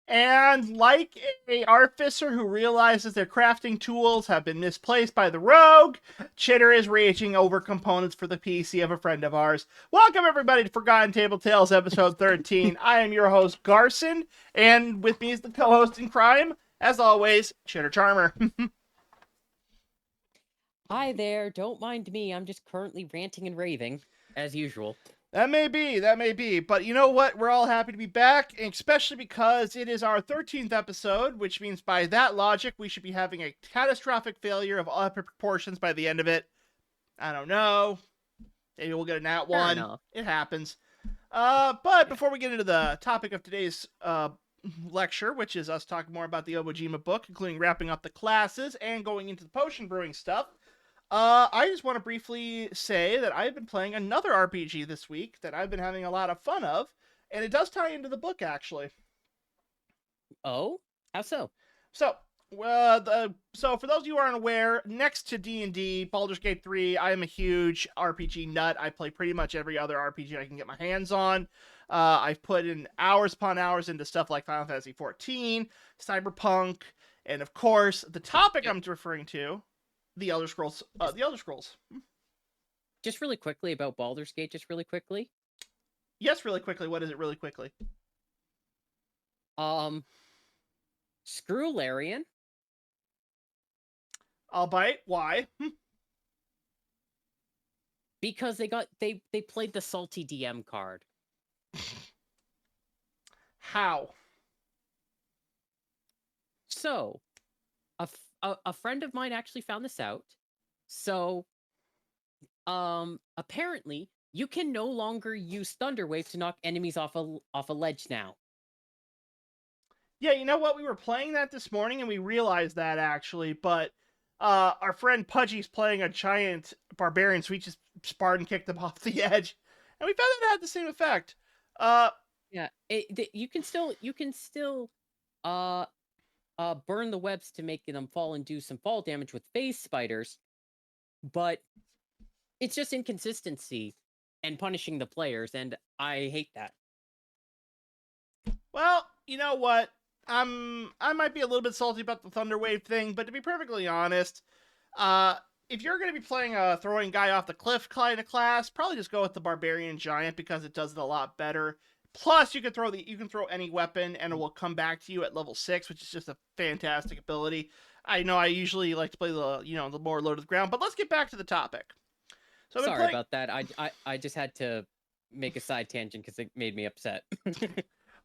And like a artificer who realizes their crafting tools have been misplaced by the rogue, Chitter is raging over components for the PC of a friend of ours. Welcome everybody to Forgotten Table Tales episode 13. I am your host Garson, and with me is the co-host in crime, as always, Chitter Charmer. Hi there, don't mind me. I'm just currently ranting and raving, as usual. That may be. But you know what? We're all happy to be back, especially because it is our 13th episode, which means by that logic, we should be having a catastrophic failure of epic proportions by the end of it. I don't know. Maybe we'll get a nat Fair one. enough. It happens. But before we get into the topic of today's lecture, which is us talking more about the Obojima book, including wrapping up the classes and going into the potion brewing stuff, I just want to briefly say that I've been playing another RPG this week that I've been having a lot of fun of, and it does tie into the book, actually. Oh? How so? So, for those of you who aren't aware, next to D&D, Baldur's Gate 3, I am a huge RPG nut. I play pretty much every other RPG I can get my hands on. I've put in hours upon hours into stuff like Final Fantasy XIV, Cyberpunk, and of course, the topic I'm referring to, the Elder Scrolls. The Elder Scrolls. Just really quickly about Baldur's Gate, just really quickly. Yes, really quickly. What is it, really quickly? Screw Larian. I'll bite. Why? Because they played the salty DM card. How? So, a friend of mine actually found this out. So, apparently, you can no longer use Thunderwave to knock enemies off a ledge now. Yeah, you know what? We were playing that this morning and we realized that actually, but our friend Pudgy's playing a giant barbarian, so we just Spartan kicked him off the edge, and we found that it had the same effect. Yeah, you can still burn the webs to make them fall and do some fall damage with phase spiders, but it's just inconsistency and punishing the players, and I hate that. Well, you know what? I might be a little bit salty about the Thunderwave thing, but to be perfectly honest, if you're going to be playing a throwing guy off the cliff kind of class, probably just go with the Barbarian Giant because it does it a lot better. Plus, you can throw any weapon and it will come back to you at level 6, which is just a fantastic ability. I know I usually like to play the more low to the ground, but let's get back to the topic. So sorry about that. I just had to make a side tangent because it made me upset.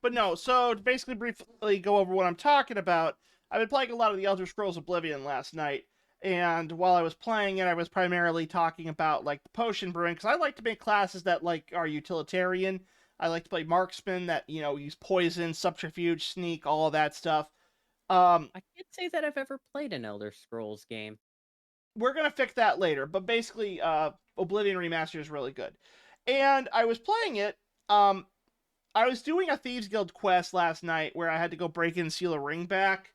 But no, so to basically briefly go over what I'm talking about, I've been playing a lot of the Elder Scrolls Oblivion last night, and while I was playing it, I was primarily talking about like the potion brewing because I like to make classes that like are utilitarian. I like to play marksman that use poison, subterfuge, sneak, all of that stuff. I can't say that I've ever played an Elder Scrolls game. We're gonna fix that later, but basically, Oblivion Remastered is really good, and I was playing it. I was doing a Thieves Guild quest last night where I had to go break in and steal a ring back,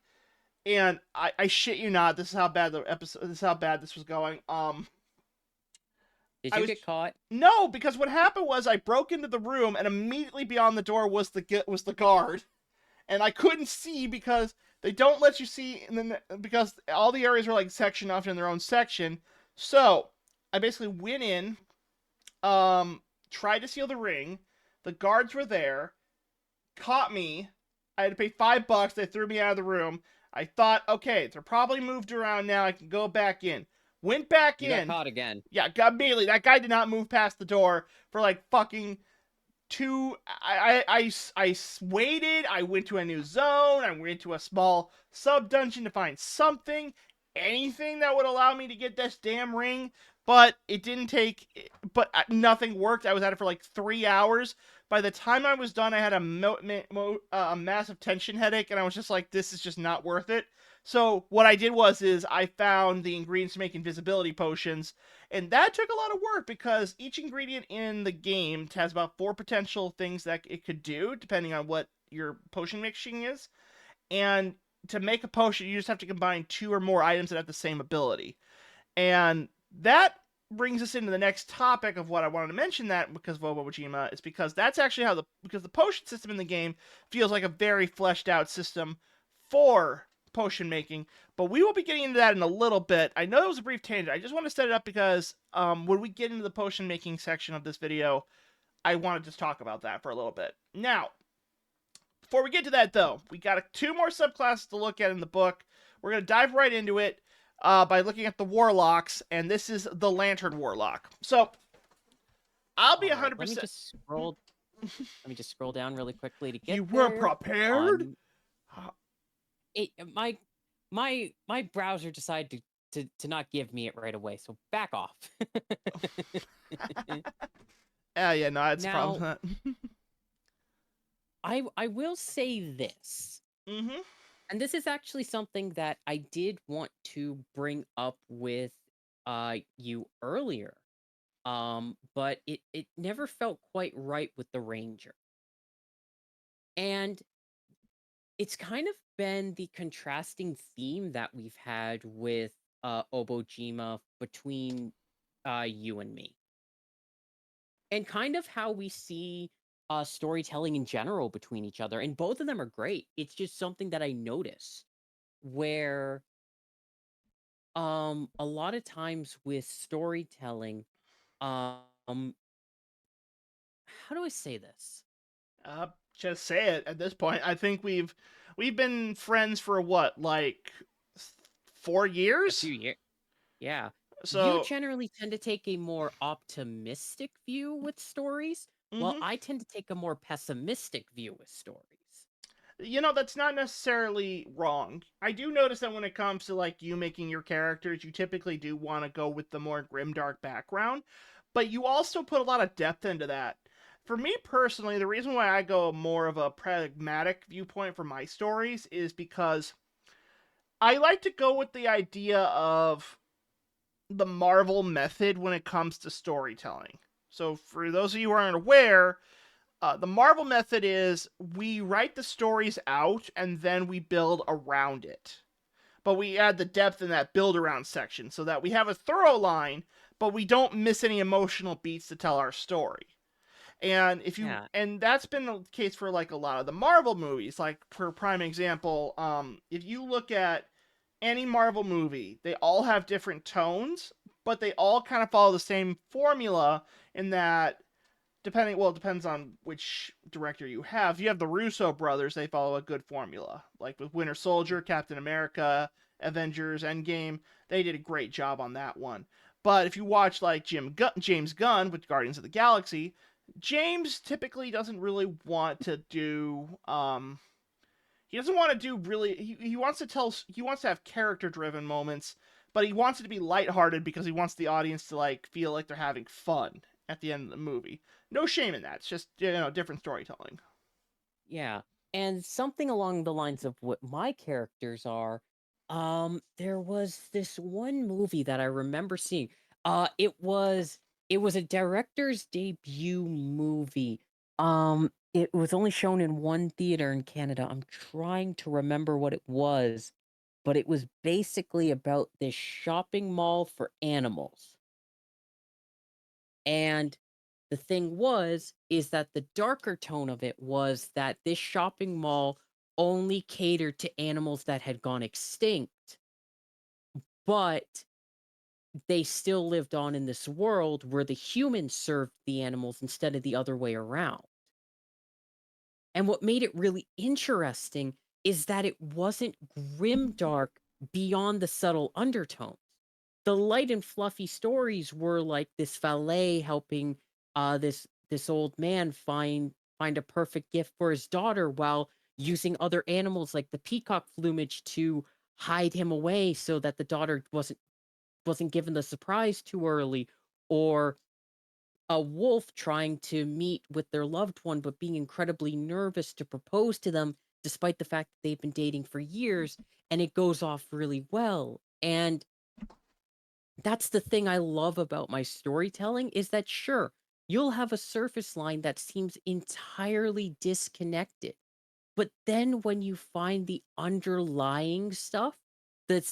and I shit you not, this is how bad this was going. Did you get caught? No, because what happened was I broke into the room and immediately beyond the door was the guard, and I couldn't see because they don't let you see, and then because all the areas are like sectioned off in their own section. So I basically went in, tried to steal the ring. The guards were there, caught me. I had to pay $5. They threw me out of the room. I thought, okay, they're probably moved around now. I can go back in. Went back in. You got caught again. Yeah, got immediately. That guy did not move past the door for like fucking I waited. I went to a new zone. I went to a small sub dungeon to find anything that would allow me to get this damn ring. But it didn't take. But nothing worked. I was at it for like 3 hours. By the time I was done, I had a massive tension headache, and I was just like, "This is just not worth it." So what I did was I found the ingredients to make invisibility potions, and that took a lot of work because each ingredient in the game has about 4 potential things that it could do, depending on what your potion mixing is. And to make a potion, you just have to combine 2 or more items that have the same ability. And that brings us into the next topic of what I wanted to mention, that because of Iwo Jima, is because that's actually how because the potion system in the game feels like a very fleshed out system for potion making. But we will be getting into that in a little bit. I know it was a brief tangent. I just want to set it up because when we get into the potion making section of this video, I want to just talk about that for a little bit. Now, before we get to that, though, we got 2 more subclasses to look at in the book. We're going to dive right into it by looking at the Warlocks, and this is the Lantern Warlock. So, I'll be All right, 100%. let me just scroll down really quickly to get You weren't there. prepared? It my browser decided to not give me it right away, so back off. Yeah, no, it's a Now, problem. I will say this, Mm-hmm. and this is actually something that I did want to bring up with you earlier. But it never felt quite right with the Ranger. And it's kind of been the contrasting theme that we've had with Obojima between you and me. And kind of how we see storytelling in general between each other. And both of them are great. It's just something that I notice where a lot of times with storytelling, how do I say this? Just say it at this point. I think we've been friends for what, like 4 A years? few years. Yeah. You So, generally tend to take a more optimistic view with stories, while mm-hmm. I tend to take a more pessimistic view with stories. That's not necessarily wrong. I do notice that when it comes to like you making your characters, you typically do want to go with the more grimdark background, but you also put a lot of depth into that. For me personally, the reason why I go more of a pragmatic viewpoint for my stories is because I like to go with the idea of the Marvel method when it comes to storytelling. So, for those of you who aren't aware, the Marvel method is we write the stories out and then we build around it. But we add the depth in that build around section so that we have a thorough line, but we don't miss any emotional beats to tell our story. Yeah. And that's been the case for like a lot of the Marvel movies. Like for prime example, if you look at any Marvel movie, they all have different tones, but they all kind of follow the same formula in that it depends on which director you have. If you have the Russo brothers, they follow a good formula. Like with Winter Soldier, Captain America, Avengers, Endgame, they did a great job on that one. But if you watch like James Gunn with Guardians of the Galaxy, James typically doesn't really want to do he doesn't want to do really he wants to have character driven moments, but he wants it to be lighthearted because he wants the audience to like feel like they're having fun at the end of the movie. No shame in that. It's just different storytelling. Yeah. And something along the lines of what my characters are, there was this one movie that I remember seeing. It was a director's debut movie. It was only shown in one theater in Canada. I'm trying to remember what it was, but it was basically about this shopping mall for animals. And the thing is that the darker tone of it was that this shopping mall only catered to animals that had gone extinct, but they still lived on in this world where the humans served the animals instead of the other way around. And what made it really interesting is that it wasn't grimdark beyond the subtle undertones. The light and fluffy stories were like this valet helping this old man find a perfect gift for his daughter while using other animals like the peacock plumage to hide him away so that the daughter wasn't given the surprise too early, or a wolf trying to meet with their loved one but being incredibly nervous to propose to them despite the fact that they've been dating for years, and it goes off really well. And that's the thing I love about my storytelling, is that sure, you'll have a surface line that seems entirely disconnected. But then when you find the underlying stuff, the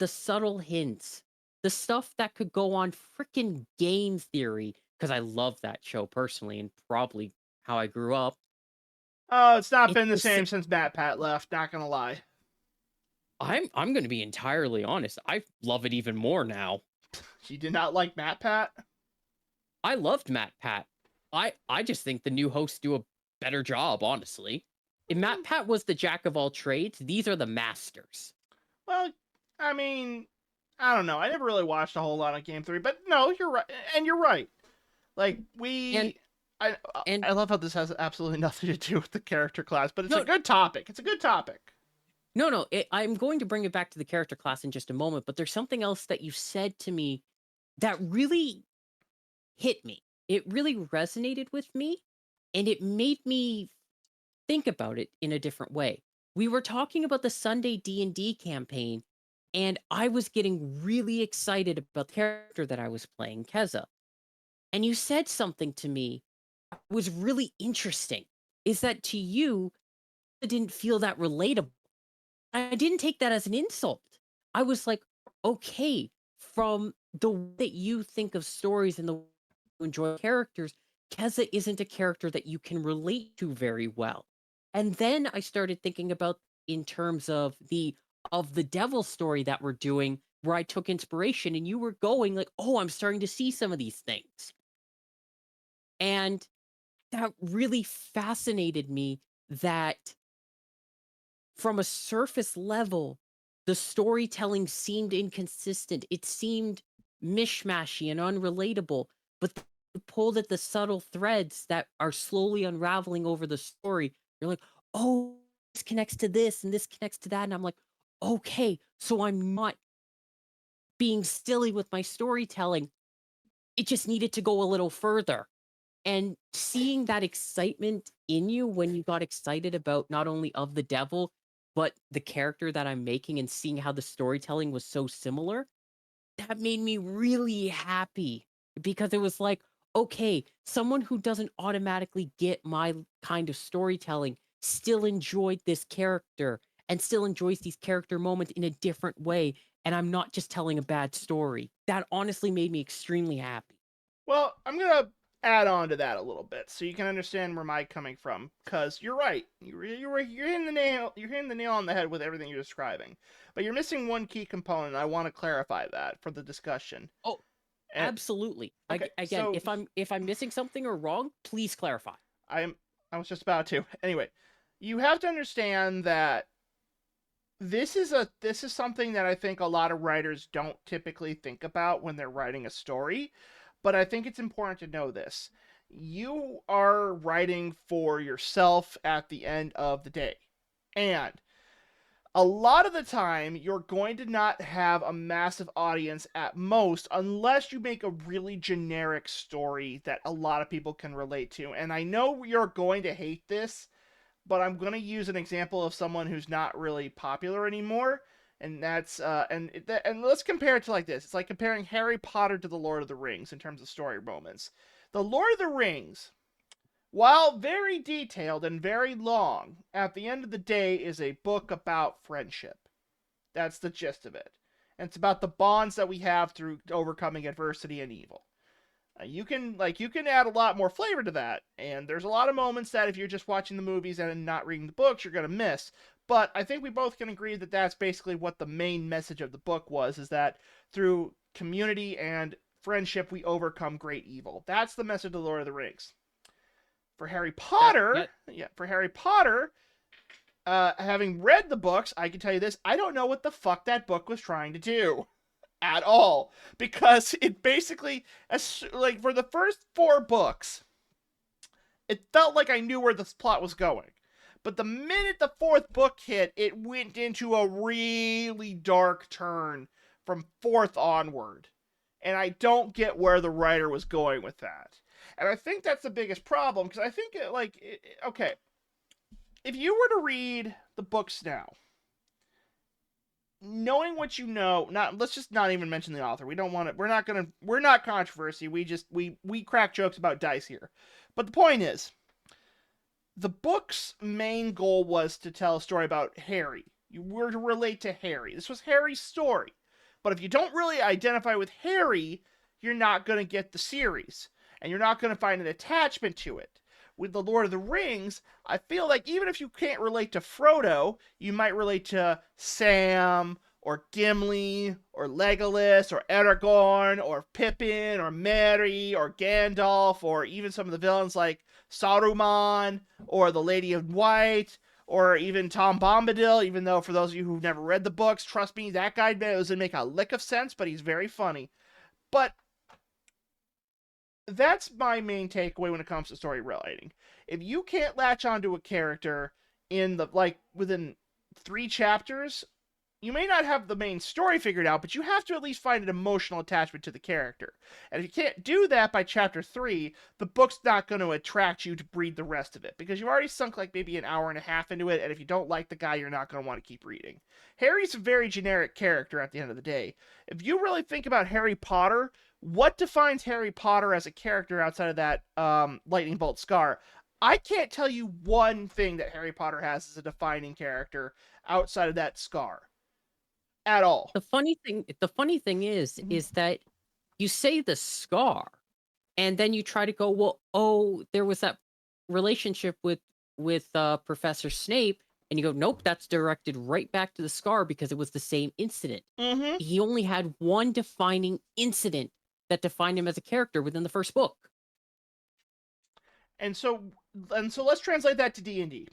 subtle hints, the stuff that could go on freaking game theory, because I love that show personally and probably how I grew up. Oh, it's not It's been the the same since Matt Pat left, not gonna lie. I'm gonna be entirely honest. I love it even more now. You did not like Matt Pat? I loved Matt Pat. I just think the new hosts do a better job, honestly. If Matt Pat was the jack of all trades, these are the masters. Well, I mean, I don't know. I never really watched a whole lot of Game 3, but no, you're right. And you're right. Like, And I, and I love how this has absolutely nothing to do with the character class, but it's a no good topic. It's a good topic. no, I'm going to bring it back to the character class in just a moment, but there's something else that you said to me that really hit me. It really resonated with me, and it made me think about it in a different way. We were talking about the Sunday D&D campaign, and I was getting really excited about the character that I was playing, Keza. And you said something to me that was really interesting. Is that to you, I didn't feel that relatable. I didn't take that as an insult. I was like, okay, from the way that you think of stories and the way you enjoy characters, Keza isn't a character that you can relate to very well. And then I started thinking about in terms of the devil story that we're doing, where I took inspiration and you were going like, oh, I'm starting to see some of these things. And that really fascinated me that from a surface level, the storytelling seemed inconsistent. It seemed mishmashy and unrelatable, but you pulled at the subtle threads that are slowly unraveling over the story. You're like, oh, this connects to this and this connects to that. And I'm like, okay, so I'm not being silly with my storytelling. It just needed to go a little further. And seeing that excitement in you when you got excited about not only of the devil, but the character that I'm making and seeing how the storytelling was so similar, that made me really happy because it was like, okay, someone who doesn't automatically get my kind of storytelling still enjoyed this character and still enjoys these character moments in a different way. And I'm not just telling a bad story. That honestly made me extremely happy. Well, I'm gonna add on to that a little bit so you can understand where I'm coming from. Cause you're right. You're hitting the nail. You're hitting the nail on the head with everything you're describing. But you're missing one key component. I want to clarify that for the discussion. Oh, And absolutely. okay, Again, so if I'm missing something or wrong, please clarify. I'm I was just about to. Anyway, you have to understand that this is something that I think a lot of writers don't typically think about when they're writing a story, but I think it's important to know this. You are writing for yourself at the end of the day. And a lot of the time, you're going to not have a massive audience at most unless you make a really generic story that a lot of people can relate to. And I know you're going to hate this, but I'm going to use an example of someone who's not really popular anymore, and that's and let's compare it to like this. It's like comparing Harry Potter to the Lord of the Rings in terms of story moments. The Lord of the Rings, while very detailed and very long, at the end of the day is a book about friendship. That's the gist of it. And it's about the bonds that we have through overcoming adversity and evil. You can add a lot more flavor to that, and there's a lot of moments that if you're just watching the movies and not reading the books, you're gonna miss. But I think we both can agree that that's basically what the main message of the book was: is that through community and friendship we overcome great evil. That's the message of the Lord of the Rings. For Harry That Potter, that yeah, for Harry Potter, having read the books, I can tell you this: I don't know what the fuck that book was trying to do at all, because it basically, like, for the first four books it felt like I knew where this plot was going, but the minute the fourth book hit, it went into a really dark turn from fourth onward, and I don't get where the writer was going with that. And I think that's the biggest problem, because I think okay, if you were to read the books now, knowing what you know, not, let's just not even mention the author. We don't want to. We're not controversy. We crack jokes about dice here. But the point is, the book's main goal was to tell a story about Harry. You were to relate to Harry. This was Harry's story. But if you don't really identify with Harry, you're not going to get the series, and you're not going to find an attachment to it. With the Lord of the Rings, I feel like even if you can't relate to Frodo, you might relate to Sam or Gimli or Legolas or Aragorn or Pippin or Merry or Gandalf or even some of the villains like Saruman or the Lady of White or even Tom Bombadil, even though for those of you who've never read the books, trust me, that guy doesn't make a lick of sense, but he's very funny. But that's my main takeaway when it comes to story writing. If you can't latch onto a character in the within 3 chapters, you may not have the main story figured out, but you have to at least find an emotional attachment to the character. And if you can't do that by chapter 3, the book's not going to attract you to read the rest of it, because you've already sunk like maybe an hour and a half into it, and if you don't like the guy, you're not going to want to keep reading. Harry's a very generic character at the end of the day. If you really think about Harry Potter, what defines Harry Potter as a character outside of that lightning bolt scar? I can't tell you one thing that Harry Potter has as a defining character outside of that scar at all. The funny thing is that you say the scar, and then you try to go, well, oh, there was that relationship with Professor Snape, and you go, nope, that's directed right back to the scar because it was the same incident. Mm-hmm. He only had one defining incident that defined him as a character within the first book. And so let's translate that to D&D.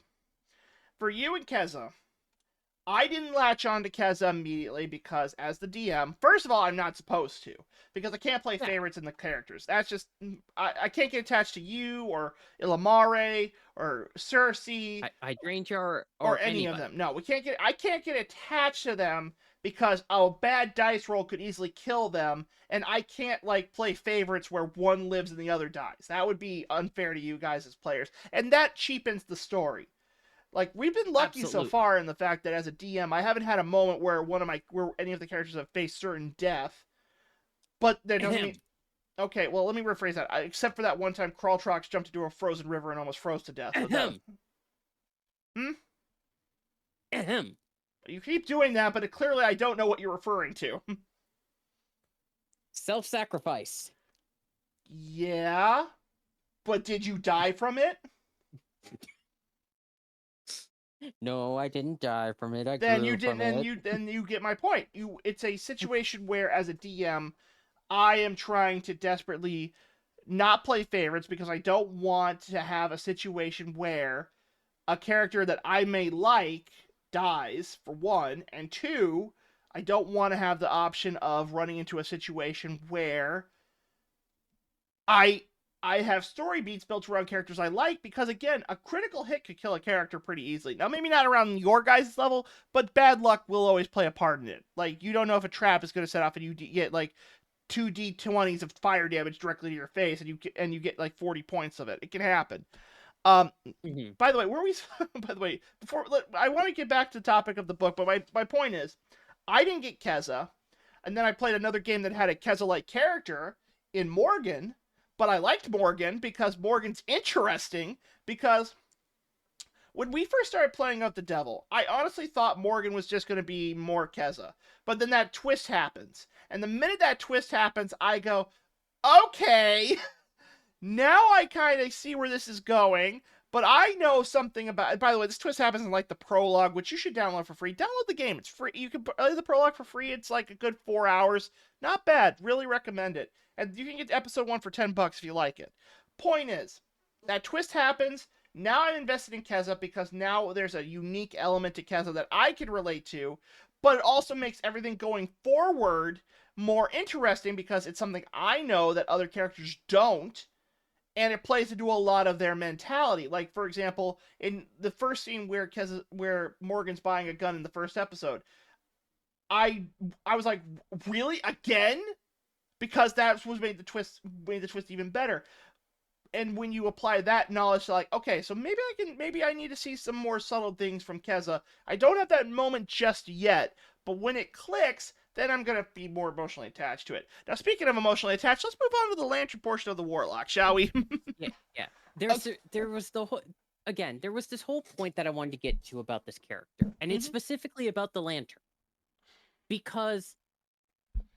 For you and Keza, I didn't latch on to Keza immediately because, as the DM, first of all, I'm not supposed to, because I can't play favorites in the characters. That's just, I can't get attached to you, or Illamare, or Cersei, Hydrangea or any of them. No, I can't get attached to them because a bad dice roll could easily kill them, and I can't, like, play favorites where one lives and the other dies. That would be unfair to you guys as players, and that cheapens the story. Like, we've been lucky so far in the fact that as a DM, I haven't had a moment where where any of the characters have faced certain death. But that doesn't mean. Okay, well, let me rephrase that. Except for that one time, Crawltrox jumped into a frozen river and almost froze to death. You keep doing that, but clearly I don't know what you're referring to. Self-sacrifice. Yeah, but did you die from it? No, I didn't die from it. Then you didn't. Then you get my point. It's a situation where, as a DM, I am trying to desperately not play favorites because I don't want to have a situation where a character that I may like dies, for one, and two, I don't want to have the option of running into a situation where I have story beats built around characters I like, because again, a critical hit could kill a character pretty easily. Now, maybe not around your guys' level, but bad luck will always play a part in it. Like, you don't know if a trap is going to set off and you get like 2d20s of fire damage directly to your face, and you get like 40 points of it. It can happen. By the way, by the way, I want to get back to the topic of the book, but my point is, I didn't get Keza, and then I played another game that had a Keza-like character in Morgan, but I liked Morgan because Morgan's interesting, because when we first started playing Out the Devil, I honestly thought Morgan was just going to be more Keza, but then that twist happens, and the minute that twist happens, I go, okay, now I kind of see where this is going, but I know something about. By the way, this twist happens in like the prologue, which you should download for free. Download the game; it's free. You can play the prologue for free. It's like a good 4 hours. Not bad. Really recommend it. And you can get episode 1 for $10 if you like it. Point is, that twist happens. Now I'm invested in Keza because now there's a unique element to Keza that I can relate to, but it also makes everything going forward more interesting because it's something I know that other characters don't, and it plays into a lot of their mentality. Like, for example, in the first scene where Morgan's buying a gun in the first episode, I was like, really, again? Because that was made the twist even better. And when you apply that knowledge to, like, okay, so maybe I need to see some more subtle things from Keza. I don't have that moment just yet, but when it clicks, then I'm going to be more emotionally attached to it. Now, speaking of emotionally attached, let's move on to the lantern portion of the Warlock, shall we? Yeah. There was this whole point that I wanted to get to about this character, and it's specifically about the lantern. Because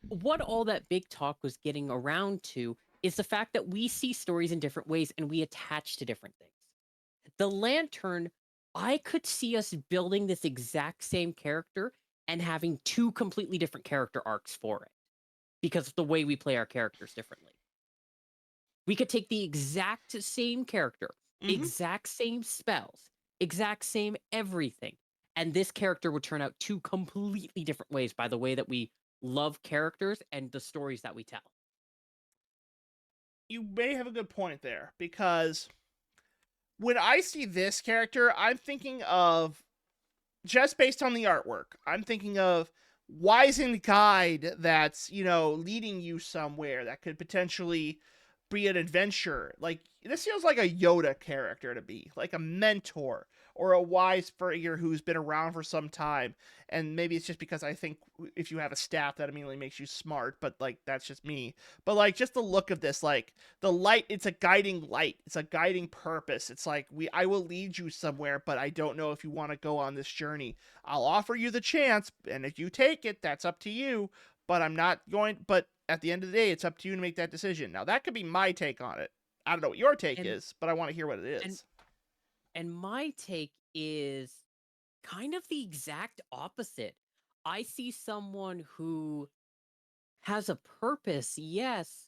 what all that big talk was getting around to is the fact that we see stories in different ways and we attach to different things. The Lantern, I could see us building this exact same character and having two completely different character arcs for it because of the way we play our characters differently. We could take the exact same character, Hmm. exact same spells, exact same everything, and this character would turn out two completely different ways by the way that we love characters and the stories that we tell. You may have a good point there because when I see this character, I'm thinking of just based on the artwork, I'm thinking of wizened guide that's, leading you somewhere that could potentially be an adventure. Like this feels like a Yoda character to me, like a mentor or a wise figure who's been around for some time. And maybe it's just because I think if you have a staff that immediately makes you smart, but like that's just me. But like just the look of this, like the light, it's a guiding light. It's a guiding purpose. It's like I will lead you somewhere, but I don't know if you want to go on this journey. I'll offer you the chance, and if you take it, that's up to you. But I'm not going. But at the end of the day, it's up to you to make that decision. Now that could be my take on it. I don't know what your take And is, but I want to hear what it and is. and my take is kind of the exact opposite. I see someone who has a purpose, yes,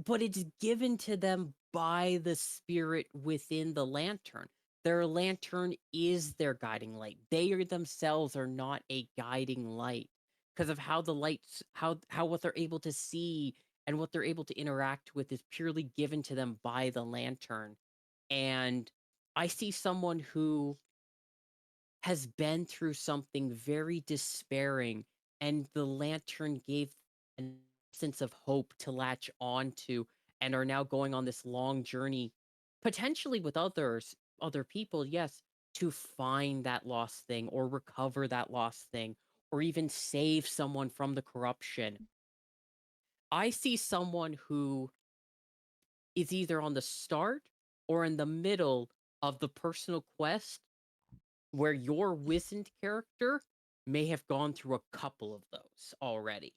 but it's given to them by the spirit within the lantern. Their lantern is their guiding light. They are themselves are not a guiding light because of how the lights, how what they're able to see and what they're able to interact with is purely given to them by the lantern. And I see someone who has been through something very despairing, and the lantern gave a sense of hope to latch on to, and are now going on this long journey, potentially with other people, yes, to find that lost thing or recover that lost thing or even save someone from the corruption. I see someone who is either on the start or in the middle of the personal quest where your wizened character may have gone through a couple of those already.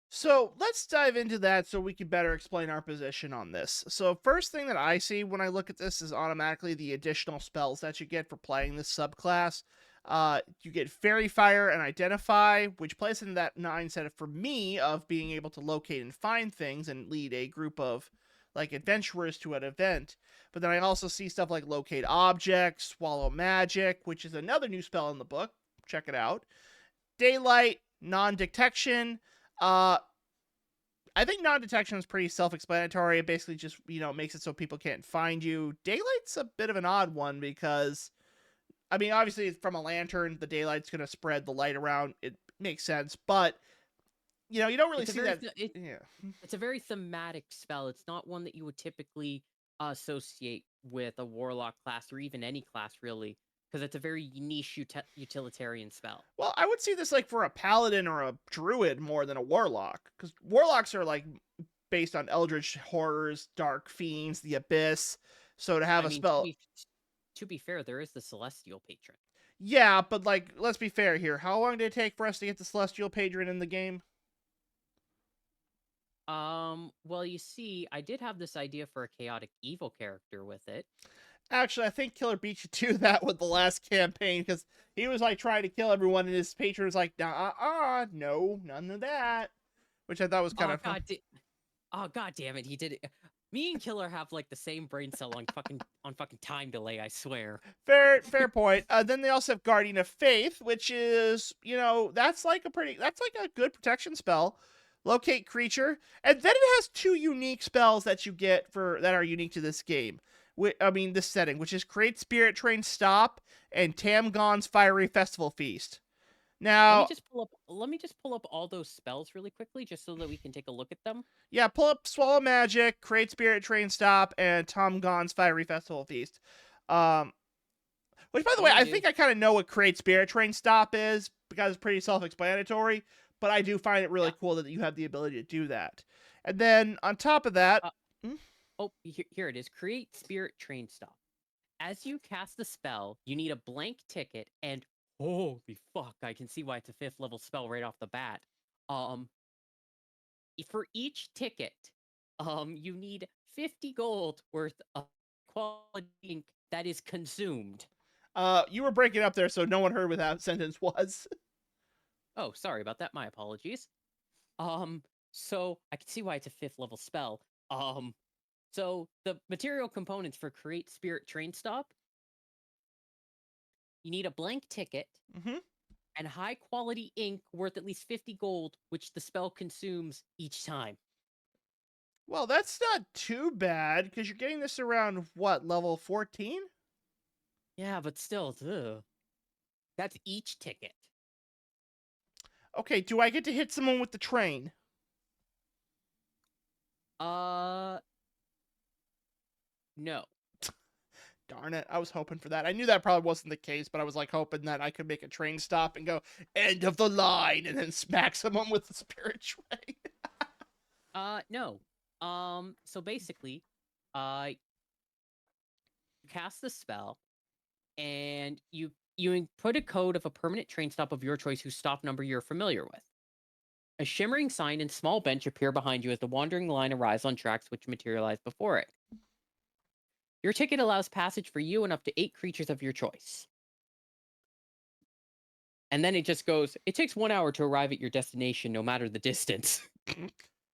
So let's dive into that so we can better explain our position on this. So, first thing that I see when I look at this is automatically the additional spells that you get for playing this subclass. You get Fairy Fire and Identify, which plays into that mindset for me of being able to locate and find things and lead a group of like adventurers to an event. But then I also see stuff like Locate Objects, Swallow Magic, which is another new spell in the book. Check it out. Daylight, Non Detection. Uh, I think non-detection is pretty self-explanatory. It basically just makes it so people can't find you. Daylight's a bit of an odd one because I mean, obviously from a lantern, the daylight's going to spread the light around. It makes sense, but you don't really It's a see very that. Yeah. it's a very thematic spell. It's not one that you would typically associate with a warlock class or even any class really, because it's a very niche utilitarian spell. Well, I would see this like for a paladin or a druid more than a warlock because warlocks are like based on eldritch horrors, dark fiends, the abyss. So to have I a mean, spell, to be fair, there is the celestial patron. yeah, but like let's be fair here. How long did it take for us to get the celestial patron in the game? Well, you see, I did have this idea for a chaotic evil character with it. Actually, I think Killer beat you to that with the last campaign because he was like trying to kill everyone, and his patron was like, no, none of that," which I thought was kind Oh of fun. god, oh god damn it, he did it. Me and Killer have like the same brain cell on fucking time delay, I swear. Fair point. Then they also have Guardian of Faith, which is that's like a good protection spell. Locate creature, and then it has two unique spells that you get for that are unique to this game. I mean, this setting, which is Create Spirit Train Stop and Tamgon's Fiery Festival Feast. Now, Let me just pull up all those spells really quickly just so that we can take a look at them. yeah, pull up Swallow Magic, Create Spirit Train Stop, and Tom Gon's Fiery Festival Feast. Um, which, by the way, Will I do. think I kind of know what Create Spirit Train Stop is because it's pretty self-explanatory. But I do find it really Yeah. cool that you have the ability to do that. And then on top of that, Uh, hmm, oh, here it is. Create Spirit Train Stop. As you cast the spell, you need a blank ticket and holy fuck, I can see why it's a 5th level spell right off the bat. Um, for each ticket, you need 50 gold worth of quality ink that is consumed. You were breaking up there, so no one heard what that sentence was. Oh, sorry about that. My apologies. Um, so I can see why it's a 5th level spell. Um, so the material components for create spirit train stop, you need a blank ticket Hmm. and high quality ink worth at least 50 gold, which the spell consumes each time. Well, that's not too bad because you're getting this around what, level 14? Yeah, but still, ugh. That's each ticket. Okay, do I get to hit someone with the train? Uh, no. Darn it, I was hoping for that. I knew that probably wasn't the case, but I was like hoping that I could make a train stop and go, end of the line, and then smack someone with the spirit train. No. So basically, you cast the spell, and you put a code of a permanent train stop of your choice whose stop number you're familiar with. A shimmering sign and small bench appear behind you as the wandering line arrives on tracks which materialize before it. Your ticket allows passage for you and up to 8 creatures of your choice. And then it just goes, it takes 1 hour to arrive at your destination, no matter the distance.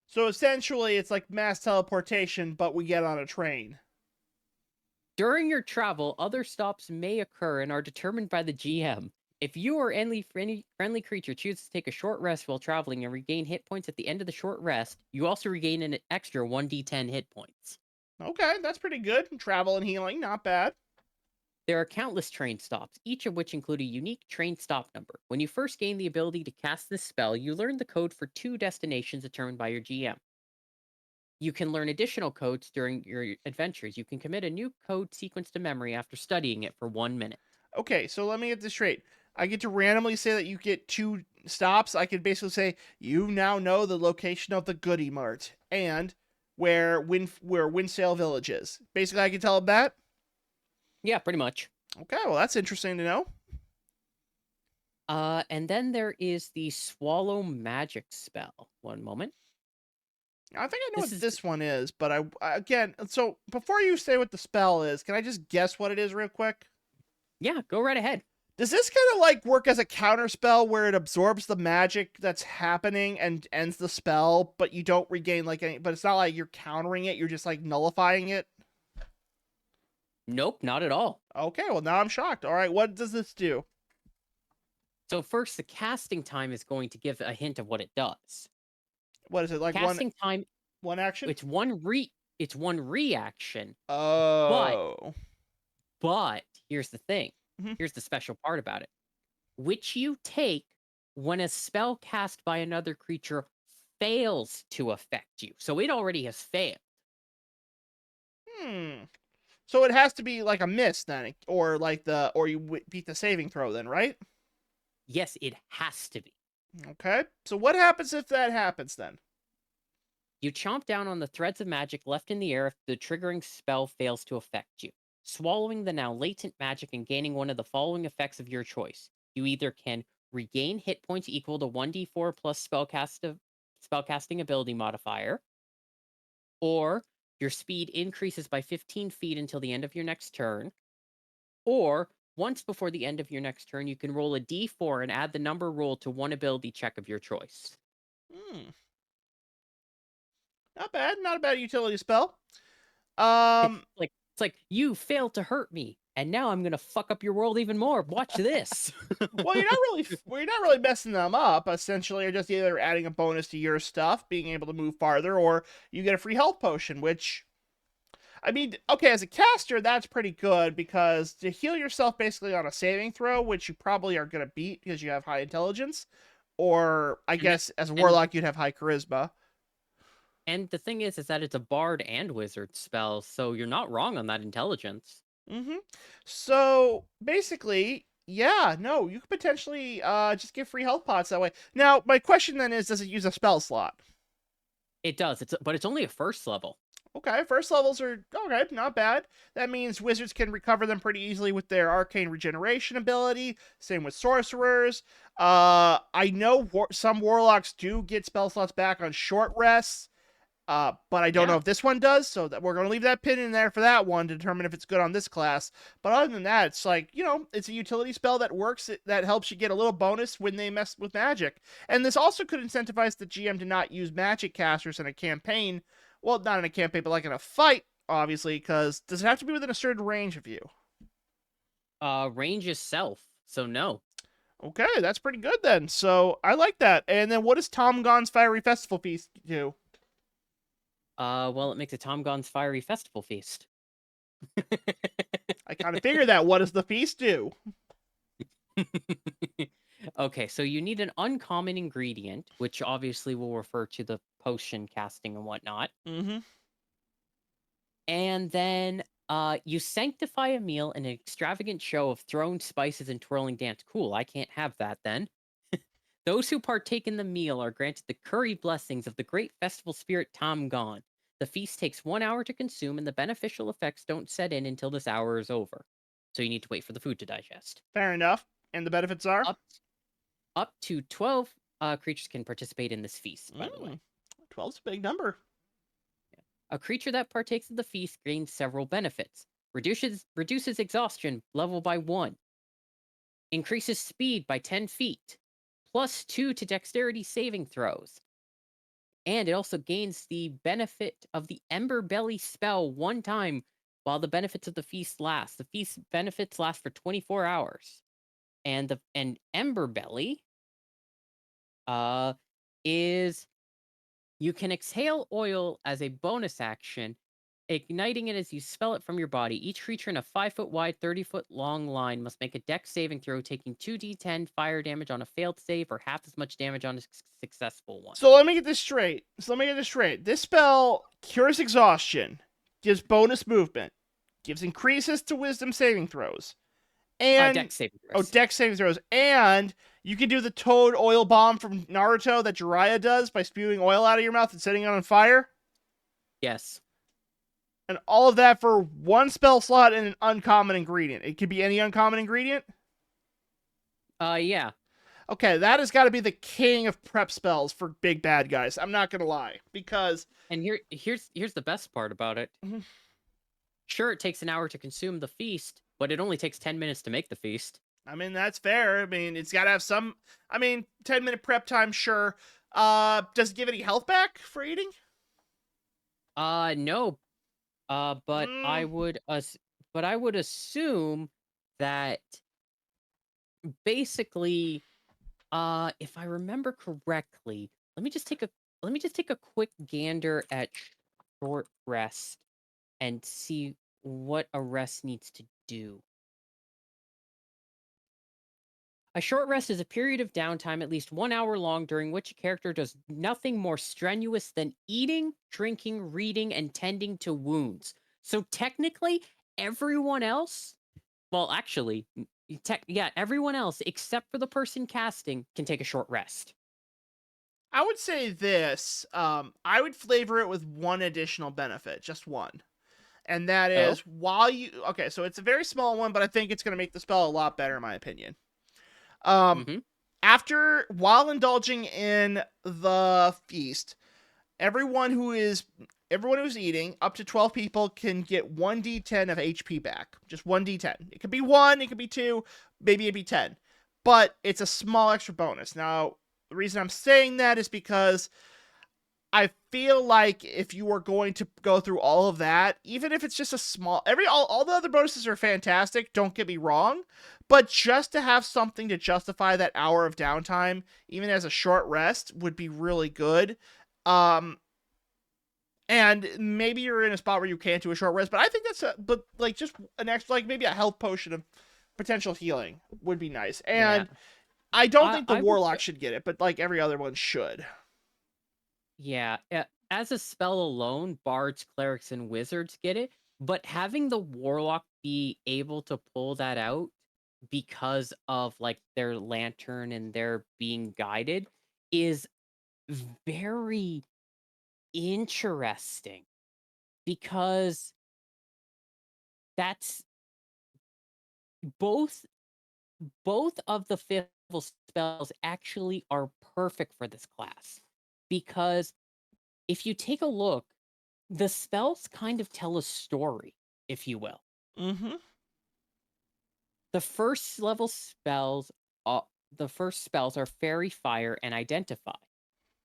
So essentially, it's like mass teleportation, but we get on a train. During your travel, other stops may occur and are determined by the GM. If you or any friendly creature chooses to take a short rest while traveling and regain hit points at the end of the short rest, you also regain an extra 1d10 hit points. Okay, that's pretty good. Travel and healing, not bad. There are countless train stops, each of which include a unique train stop number. When you first gain the ability to cast this spell, you learn the code for 2 destinations determined by your GM. You can learn additional codes during your adventures. You can commit a new code sequence to memory after studying it for 1 minute. Okay, so let me get this straight. I get to randomly say that you get 2 stops. I could basically say you now know the location of the Goody Mart and where Windsail Village is. Basically, I can tell them that. Yeah, pretty much. Okay, well that's interesting to know. And then there is the Swallow Magic spell. One moment. I think I know This what is this one is, but again, so before you say what the spell is, can I just guess what it is real quick? Yeah, go right ahead. Does this kind of like work as a counter spell where it absorbs the magic that's happening and ends the spell, but you don't regain like any, but it's not like you're countering it, you're just like nullifying it? Nope, not at all. Okay, well now I'm shocked. All right, what does this do? So first, the casting time is going to give a hint of what it does. What is it, like Casting time, one action? it's one reaction, but Oh. but here's the thing. Mhm. Here's the special part about it. Which you take when a spell cast by another creature fails to affect you. So it already has failed. Hmm. So it has to be like a miss then, or like or you beat the saving throw then, right? Yes, it has to be. Okay. So what happens if that happens then? You chomp down on the threads of magic left in the air if the triggering spell fails to affect you, swallowing the now latent magic and gaining one of the following effects of your choice. You either can regain hit points equal to 1d4 plus spellcasting ability modifier, or your speed increases by 15 feet until the end of your next turn, or once before the end of your next turn, you can roll a d4 and add the number rolled to one ability check of your choice. Hmm. Not bad. Not a bad utility spell. It's Um. like it's like you failed to hurt me, and now I'm gonna fuck up your world even more. Watch this. Well, you're not really messing them up. Essentially, you're just either adding a bonus to your stuff, being able to move farther, or you get a free health potion. Which, I mean, okay, as a caster, that's pretty good because to heal yourself basically on a saving throw, which you probably are gonna beat because you have high intelligence, or I and that, guess as a and warlock you'd have high charisma. and the thing is that it's a bard and wizard spell, so you're not wrong on that intelligence. Mm-hmm. So basically, yeah, no, you could potentially just get free health pots that way. Now, my question then is, does it use a spell slot? It does. But it's only a first level. Okay, first levels are okay, not bad. That means wizards can recover them pretty easily with their arcane regeneration ability. Same with sorcerers. I know some warlocks do get spell slots back on short rests. But I don't know Yeah. if this one does, so that we're gonna leave that pin in there for that one to determine if it's good on this class. But other than that, it's like, it's a utility spell that works, that helps you get a little bonus when they mess with magic. And this also could incentivize the GM to not use magic casters in a campaign. Well, not in a campaign, but like in a fight, obviously, because does it have to be within a certain range of you? Range is self, so no. Okay, that's pretty good then. So I like that. And then what does Tom Gon's Fiery Festival Feast do? Well, it makes a Tom Gon's Fiery Festival Feast. I kind of figured that. What does the feast do? Okay, so you need an uncommon ingredient, which obviously will refer to the potion casting and whatnot. Mm-hmm. And then you sanctify a meal in an extravagant show of thrown spices and twirling dance. Cool, I can't have that then. Those who partake in the meal are granted the curry blessings of the great festival spirit Tom Gon. The feast takes 1 hour to consume, and the beneficial effects don't set in until this hour is over. So you need to wait for the food to digest. Fair enough. And the benefits are? Up up to 12 creatures can participate in this feast, by the way. 12's a big number. A creature that partakes of the feast gains several benefits. Reduces exhaustion level by 1. Increases speed by 10 feet. +2 to dexterity saving throws. And it also gains the benefit of the Ember Belly spell 1 time while the benefits of the feast last. The feast benefits last for 24 hours. And Ember Belly uh is you can exhale oil as a bonus action, igniting it as you spell it from your body. Each creature in a 5-foot wide, 30-foot long line must make a dex saving throw, taking 2d10 fire damage on a failed save or half as much damage on a successful one. So let me get this straight. This spell cures exhaustion, gives bonus movement, gives increases to wisdom saving throws, and Dex saving oh, throws. dex saving throws, and you can do the Toad oil bomb from Naruto that Jiraiya does by spewing oil out of your mouth and setting it on fire. Yes. And all of that for one spell slot and an uncommon ingredient. It could be any uncommon ingredient. Yeah. Okay, that has got to be the king of prep spells for big bad guys. I'm not gonna lie, because And here's the best part about it. Sure, it takes an hour to consume the feast, but it only takes 10 minutes to make the feast. I mean that's fair. I mean it's got to have some. I mean 10-minute prep time, sure. Does it give any health back for eating? No. But Mm, I would assume that basically, if I remember correctly, let me just take a quick gander at short rest and see what a rest needs to do. A short rest is a period of downtime at least 1 hour long during which a character does nothing more strenuous than eating, drinking, reading, and tending to wounds. So technically, everyone else, well, actually, yeah, everyone else except for the person casting can take a short rest. I would say this. I would flavor it with one additional benefit, just one. And that is Oh, while you okay, so it's a very small one, but I think it's going to make the spell a lot better in my opinion. Um, mm-hmm. while indulging in the feast, everyone who is everyone who's eating up to 12 people can get 1d10 of HP back. Just 1d10. It could be 1, it could be 2, maybe it'd be 10. But it's a small extra bonus. Now, the reason I'm saying that is because I feel like if you are going to go through all of that, even if it's just a small all the other bonuses are fantastic, don't get me wrong, but just to have something to justify that hour of downtime, even as a short rest, would be really good. Um and maybe you're in a spot where you can't do a short rest, but I think but like just an extra, like maybe a health potion of potential healing would be nice. Yeah, And I don't think the I will warlock say, should get it, but like every other one should. yeah, as a spell alone, bards, clerics, and wizards get it, but having the warlock be able to pull that out because of like their lantern and their being guided is very interesting. because that's both both of the fifth level spells actually are perfect for this class because if you take a look, the spells kind of tell a story, if you will. Mm-hmm. The first level spells, uh, the first spells are Fairy Fire and Identify,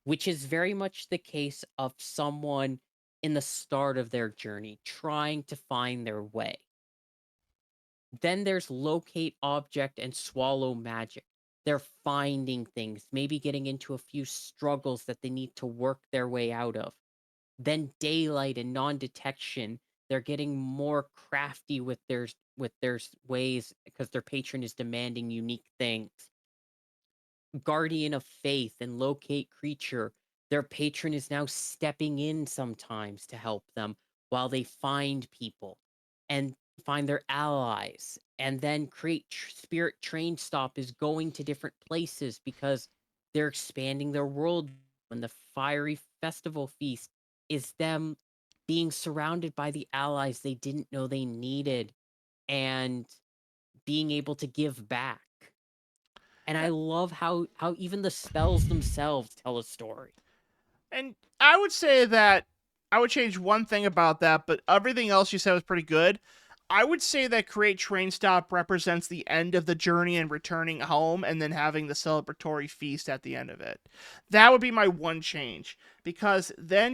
which is very much the case of someone in the start of their journey trying to find their way. Then there's Locate Object and Swallow Magic. They're finding things, maybe getting into a few struggles that they need to work their way out of. Then Daylight and Non-Detection, they're getting more crafty with their ways because their patron is demanding unique things. Guardian of Faith and Locate Creature, their patron is now stepping in sometimes to help them while they find people and find their allies. And then Create Spirit Train Stop is going to different places because they're expanding their world. And the Fiery Festival Feast is them being surrounded by the allies they didn't know they needed and being able to give back. And I love how even the spells themselves tell a story. And I would say that I would change one thing about that, but everything else you said was pretty good. I would say that Create Train Stop represents the end of the journey and returning home and then having the celebratory feast at the end of it. That would be my one change because then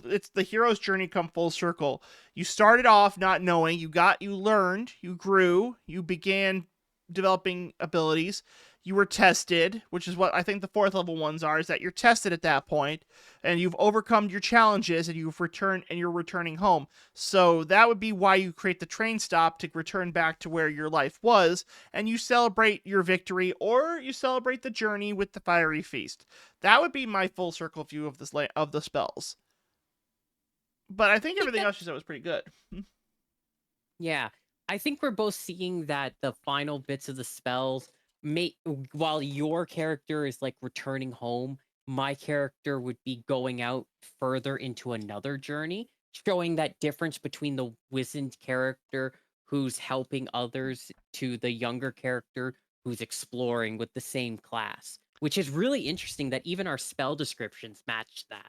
it's the hero's journey come full circle. You started off not knowing, you learned, you grew, you began developing abilities. You were tested, which is what I think the fourth level ones are, is that you're tested at that point, and you've overcome your challenges, and you're returning home. So that would be why you create the train stop to return back to where your life was, and you celebrate your victory, or you celebrate the journey with the fiery feast. That would be my full circle view of of the spells. But I think I think everything that else you said was pretty good. yeah. I think we're both seeing that the final bits of the spells may while your character is like returning home, my character would be going out further into another journey, showing that difference between the wizened character who's helping others to the younger character who's exploring with the same class, which is really interesting that even our spell descriptions match that.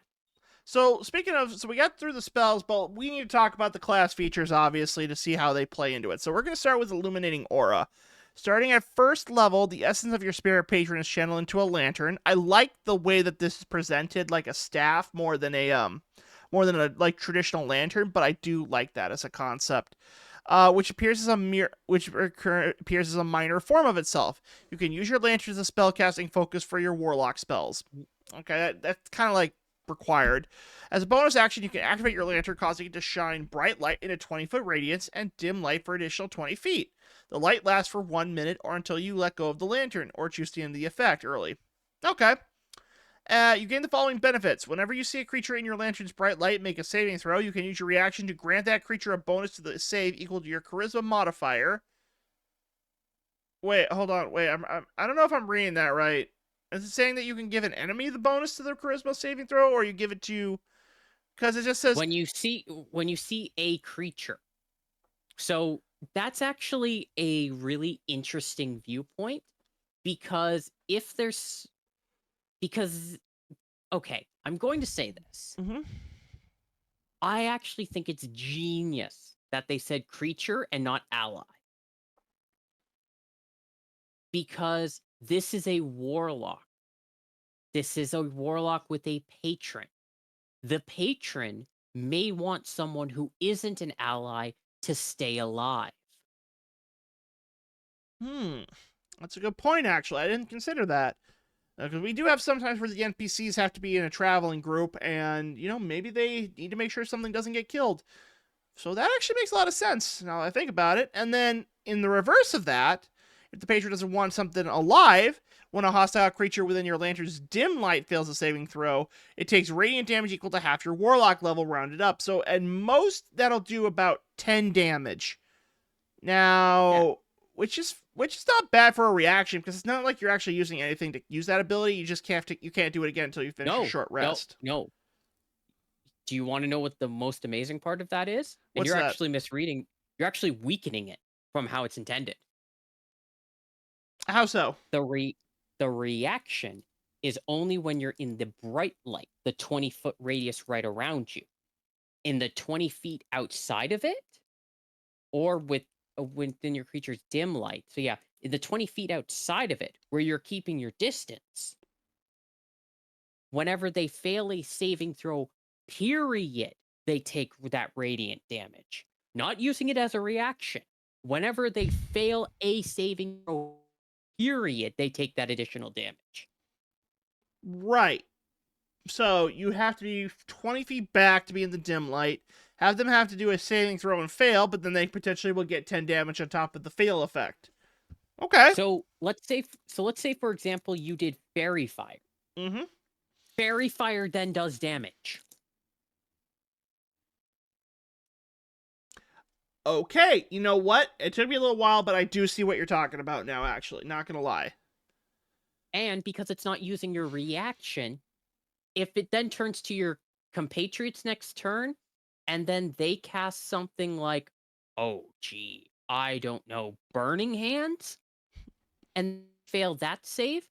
So speaking of, so we got through the spells, but we need to talk about the class features, obviously, to see how they play into it. So we're going to start with Illuminating Aura. Starting at first level, the essence of your spirit patron is channeled into a lantern. I like the way that this is presented, like a staff, more than a like traditional lantern. But I do like that as a concept. Which appears as appears as a minor form of itself. You can use your lantern as a spellcasting focus for your warlock spells. Okay, that's kind of like required. As a bonus action, you can activate your lantern, causing it to shine bright light in a 20-foot radius and dim light for additional 20 feet. The light lasts for 1 minute or until you let go of the lantern, or choose to end the effect early. Okay. You gain the following benefits. Whenever you see a creature in your lantern's bright light make a saving throw, you can use your reaction to grant that creature a bonus to the save equal to your charisma modifier. Wait, hold on. Wait, I don't know if I'm reading that right. Is it saying that you can give an enemy the bonus to their charisma saving throw, or you give it to? Because it just says. When you see a creature, so that's actually a really interesting viewpoint because if there's because okay, I'm going to say this. Mm-hmm. I actually think it's genius that they said creature and not ally because this is a warlock. This is a warlock with a patron. The patron may want someone who isn't an ally to stay alive. Hmm. That's a good point, actually. I didn't consider that. Because we do have sometimes where the NPCs have to be in a traveling group, and, maybe they need to make sure something doesn't get killed. So that actually makes a lot of sense now that I think about it. And then in the reverse of that, if the patron doesn't want something alive, when a hostile creature within your lantern's dim light fails a saving throw, it takes radiant damage equal to half your warlock level rounded up. So at most, that'll do about 10 damage. Yeah. Now, which is not bad for a reaction because it's not like you're actually using anything to use that ability. You just can't do it again until you finish your No, short no, rest. no. Do you want to know what the most amazing part of that is? And What's you're that? actually misreading. You're actually weakening it from how it's intended. How so? The reaction is only when you're in the bright light, the 20-foot radius right around you. In the 20 feet outside of it, or within your creature's dim light. So yeah, in the 20 feet outside of it, where you're keeping your distance, whenever they fail a saving throw, period, they take that radiant damage. Not using it as a reaction. Whenever they fail a saving throw, period, they take that additional damage. Right. So you have to be 20 feet back to be in the dim light. Have them have to do a saving throw and fail, but then they potentially will get 10 damage on top of the fail effect. Okay. So let's say for example you did fairy fire. Mm-hmm. Fairy fire then does damage. Okay. You know what? It took me a little while, but I do see what you're talking about now, actually. Not gonna lie. And because it's not using your reaction, if it then turns to your compatriots next turn, and then they cast something like, oh, gee, I don't know, Burning Hands, and fail that save,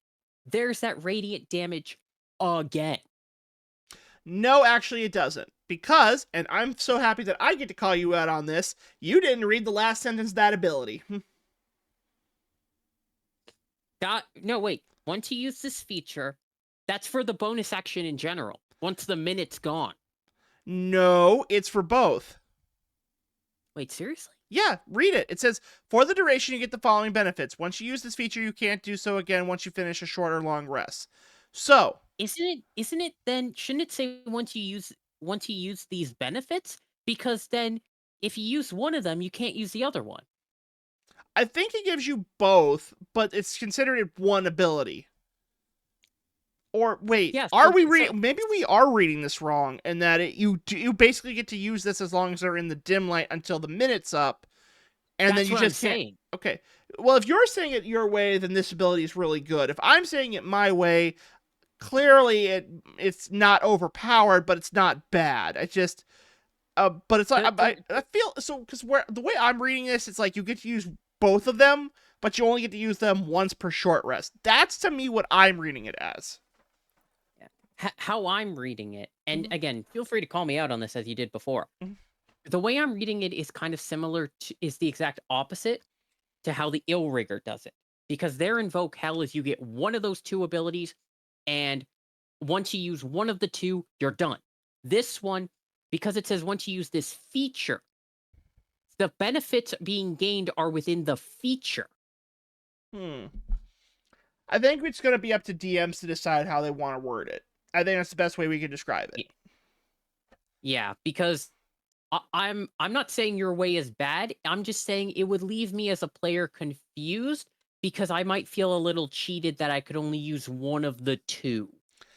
there's that radiant damage again. No, actually, it doesn't. Because, and I'm so happy that I get to call you out on this, you didn't read the last sentence of that ability. No, wait. Once you use this feature, that's for the bonus action in general. Once the minute's gone. No, it's for both. Wait, seriously? Yeah, read it. It says, for the duration, you get the following benefits. Once you use this feature, you can't do so again once you finish a short or long rest. So, Isn't it then shouldn't it say once you use these benefits? Because then if you use one of them, you can't use the other one. I think it gives you both, but it's considered one ability. Or wait, Yeah, are we reading? Maybe we are reading this wrong, and that you basically get to use this as long as they're in the dim light until the minute's up, and then that's you what I'm just can't. saying. Okay, well, if you're saying it your way, then this ability is really good. If I'm saying it my way, clearly it's not overpowered, but it's not bad. It's just, but it's like I feel so because where the way I'm reading this, it's like you get to use both of them, but you only get to use them once per short rest. That's to me what I'm reading it as. How I'm reading it, and Mhm. again, feel free to call me out on this as you did before. Mhm. The way I'm reading it is kind of similar to, is the exact opposite to how the Ill Rigger does it. Because their Invoke Hell is you get one of those two abilities, and once you use one of the two, you're done. This one, because it says once you use this feature, the benefits being gained are within the feature. Hmm. I think it's going to be up to DMs to decide how they want to word it. I think that's the best way we can describe it. Yeah, because I'm not saying your way is bad. I'm just saying it would leave me as a player confused because I might feel a little cheated that I could only use one of the two.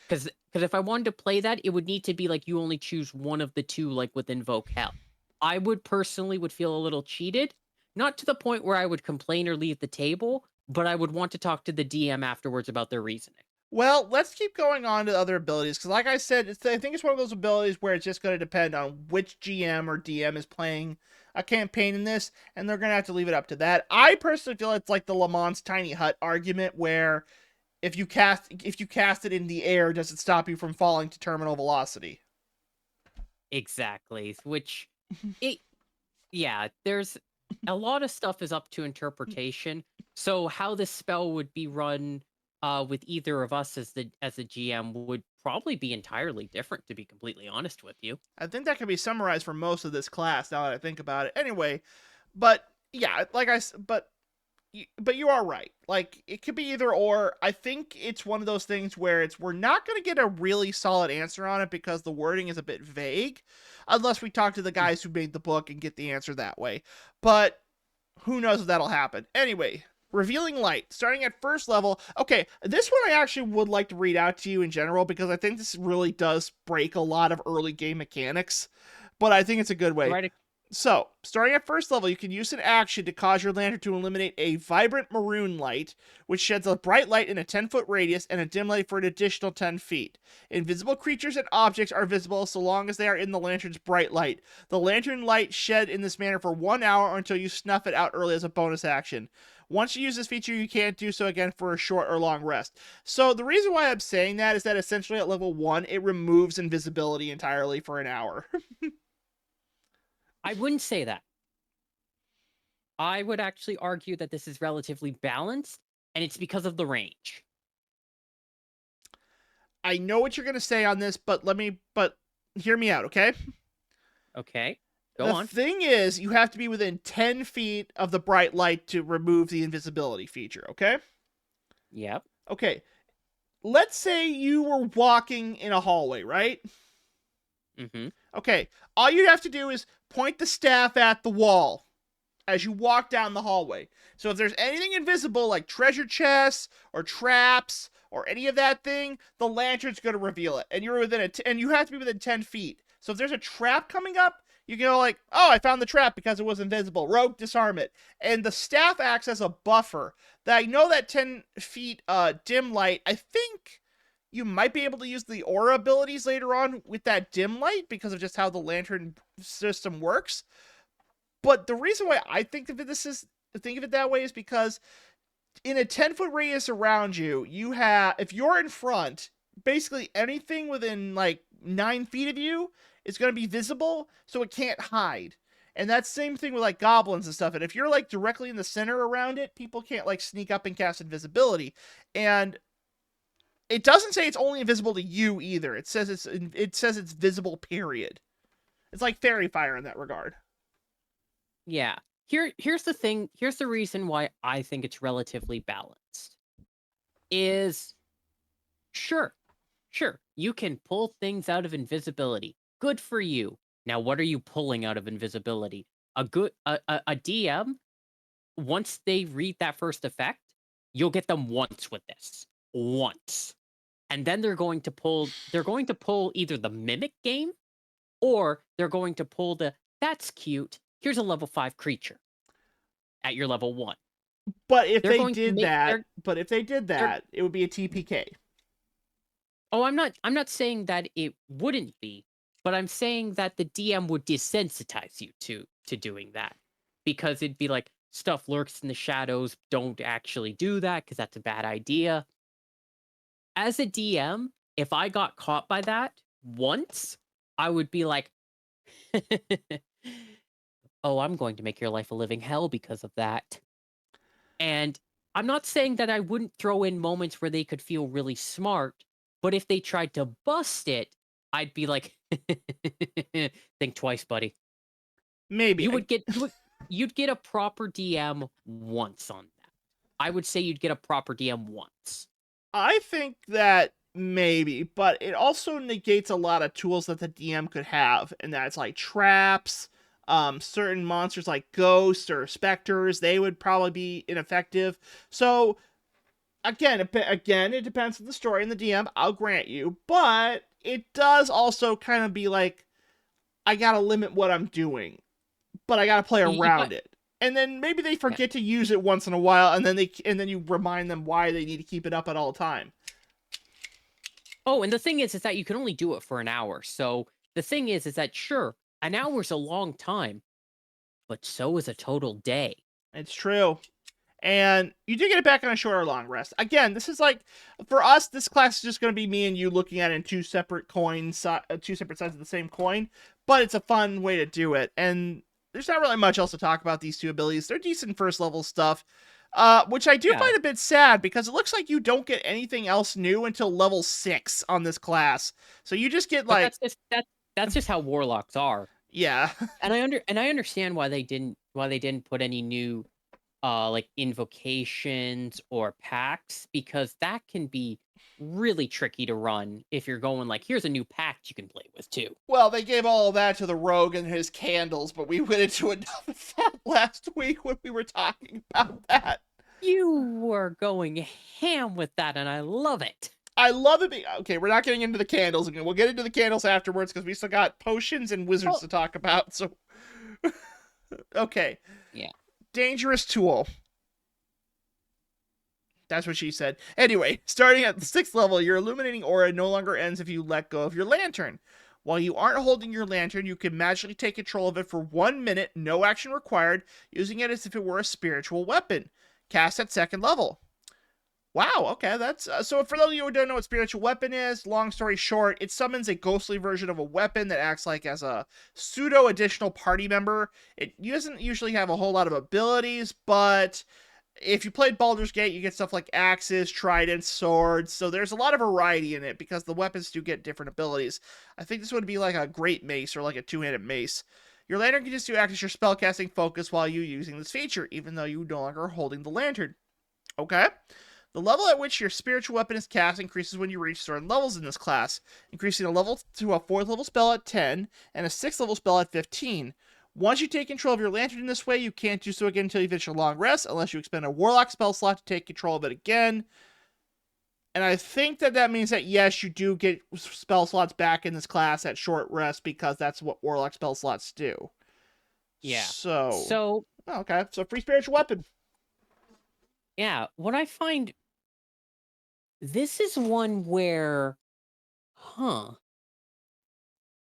Because if I wanted to play that, it would need to be like you only choose one of the two, like with Invoke Hell. I would personally would feel a little cheated, not to the point where I would complain or leave the table, but I would want to talk to the DM afterwards about their reasoning. Well, let's keep going on to other abilities because, like I said, I think it's one of those abilities where it's just going to depend on which GM or DM is playing a campaign in this, and they're going to have to leave it up to that. I personally feel it's like the Le Mans tiny hut argument, where if you cast it in the air, does it stop you from falling to terminal velocity? Exactly. Which it yeah, there's a lot of stuff is up to interpretation. So how this spell would be run with either of us as the GM would probably be entirely different, to be completely honest with you. I think that can be summarized for most of this class. Now that I think about it, anyway. But yeah, but you are right. Like, it could be either or. I think it's one of those things where we're not going to get a really solid answer on it because the wording is a bit vague, unless we talk to the guys who made the book and get the answer that way. But who knows if that'll happen. Anyway, revealing light, starting at first level. Okay, this one I actually would like to read out to you in general because I think this really does break a lot of early game mechanics, but I think it's a good way. Right. So, starting at first level, you can use an action to cause your lantern to illuminate a vibrant maroon light, which sheds a bright light in a 10-foot radius and a dim light for an additional 10 feet. Invisible creatures and objects are visible so long as they are in the lantern's bright light. The lantern light shed in this manner for 1 hour or until you snuff it out early as a bonus action. Once you use this feature, you can't do so again for a short or long rest. So the reason why I'm saying that is that essentially at level 1, it removes invisibility entirely for an hour. I wouldn't say that. I would actually argue that this is relatively balanced, and it's because of the range. I know what you're going to say on this, but hear me out, okay? Okay, go The on. thing is, you have to be within 10 feet of the bright light to remove the invisibility feature, okay? Yep. Okay. Let's say you were walking in a hallway, right? Mm-hmm. Okay. All you'd have to do is point the staff at the wall as you walk down the hallway. So if there's anything invisible like treasure chests or traps or any of that thing, the lantern's going to reveal it. And you're within and you have to be within 10 feet. So if there's a trap coming up, you go like, oh, I found the trap because it was invisible. Rogue, disarm it. And the staff acts as a buffer. That I know that 10 feet dim light, I think you might be able to use the aura abilities later on with that dim light because of just how the lantern system works. But the reason why I think of it that way is because in a 10-foot radius around you, if you're in front, basically anything within like 9 feet of you is going to be visible, so it can't hide. And that's the same thing with like goblins and stuff. And if you're like directly in the center around it, people can't like sneak up and cast invisibility. And it doesn't say it's only invisible to you either. It says it's visible, period. It's like fairy fire in that regard. Yeah. Here's the thing. Here's the reason why I think it's relatively balanced. Is sure, you can pull things out of invisibility. Good for you. Now, what are you pulling out of invisibility? A DM, once they read that first effect, you'll get them once with this. Once. And then they're going to pull either the mimic game or they're going to pull that's cute. Here's a level 5 creature at your level 1. But if They're they going to did make that, it would be a TPK. Oh, I'm not saying that it wouldn't be, but I'm saying that the DM would desensitize you to doing that. Because it'd be like stuff lurks in the shadows, don't actually do that because that's a bad idea. As a DM, if I got caught by that once, I would be like, oh, I'm going to make your life a living hell because of that. And I'm not saying that I wouldn't throw in moments where they could feel really smart, but if they tried to bust it, I'd be like, think twice, buddy. Maybe. You'd get a proper DM once on that. I would say you'd get a proper DM once. I think that maybe, but it also negates a lot of tools that the DM could have, and that's like traps, certain monsters like ghosts or specters, they would probably be ineffective. So again, it depends on the story and the DM, I'll grant you, but it does also kind of be like, I gotta limit what I'm doing, but I gotta play around it. And then maybe they forget to use it once in a while, and then you remind them why they need to keep it up at all time. Oh, and the thing is that you can only do it for an hour. So the thing is that sure, an hour's a long time, but so is a total day. It's true. And you do get it back on a short or long rest. Again, this is like, for us, this class is just going to be me and you looking at it in two separate sides of the same coin, but it's a fun way to do it. And there's not really much else to talk about these two abilities. They're decent first level stuff, which I do find a bit sad because it looks like you don't get anything else new until level 6 on this class. So you just get like... That's just how warlocks are. Yeah. And I understand why they didn't put any new like invocations or pacts, because that can be really tricky to run if you're going like, here's a new pact you can play with too. Well, they gave all of that to the rogue and his candles, but we went into enough of that last week when we were talking about that. You were going ham with that, and I love it. I love it. Okay, we're not getting into the candles again. We'll get into the candles afterwards because we still got potions and wizards to talk about. So Okay. Yeah. Dangerous tool. That's what she said. Anyway, starting at the 6th level, your illuminating aura no longer ends if you let go of your lantern. While you aren't holding your lantern, you can magically take control of it for 1 minute, no action required, using it as if it were a spiritual weapon. Cast at 2nd level. Wow, okay, that's so. For those of you who don't know what spiritual weapon is, long story short, it summons a ghostly version of a weapon that acts like as a pseudo additional party member. It doesn't usually have a whole lot of abilities, but if you played Baldur's Gate, you get stuff like axes, tridents, swords. So there's a lot of variety in it because the weapons do get different abilities. I think this would be like a great mace or like a two-handed mace. Your lantern can just act as your spellcasting focus while you're using this feature, even though you no longer are holding the lantern. Okay? The level at which your spiritual weapon is cast increases when you reach certain levels in this class, increasing a level to a 4th level spell at 10 and a 6th level spell at 15. Once you take control of your lantern in this way, you can't do so again until you finish a long rest, unless you expend a Warlock spell slot to take control of it again. And I think that means that, yes, you do get spell slots back in this class at short rest, because that's what Warlock spell slots do. Yeah. So, So, okay, so free spiritual weapon. yeah, what I find, this is one where,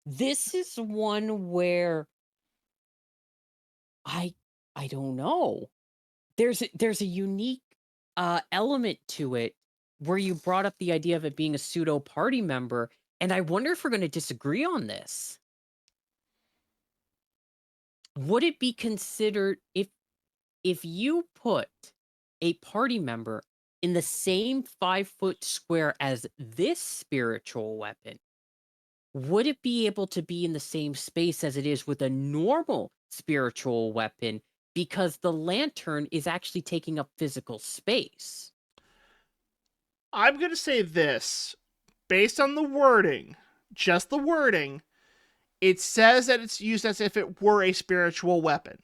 this is one where I I don't know. There's a unique element to it where you brought up the idea of it being a pseudo party member, and I wonder if we're going to disagree on this. Would it be considered, if you put a party member in the same 5-foot square as this spiritual weapon, would it be able to be in the same space as it is with a normal spiritual weapon, because the lantern is actually taking up physical space? I'm going to say this. Based on the wording, just the wording, it says that it's used as if it were a spiritual weapon.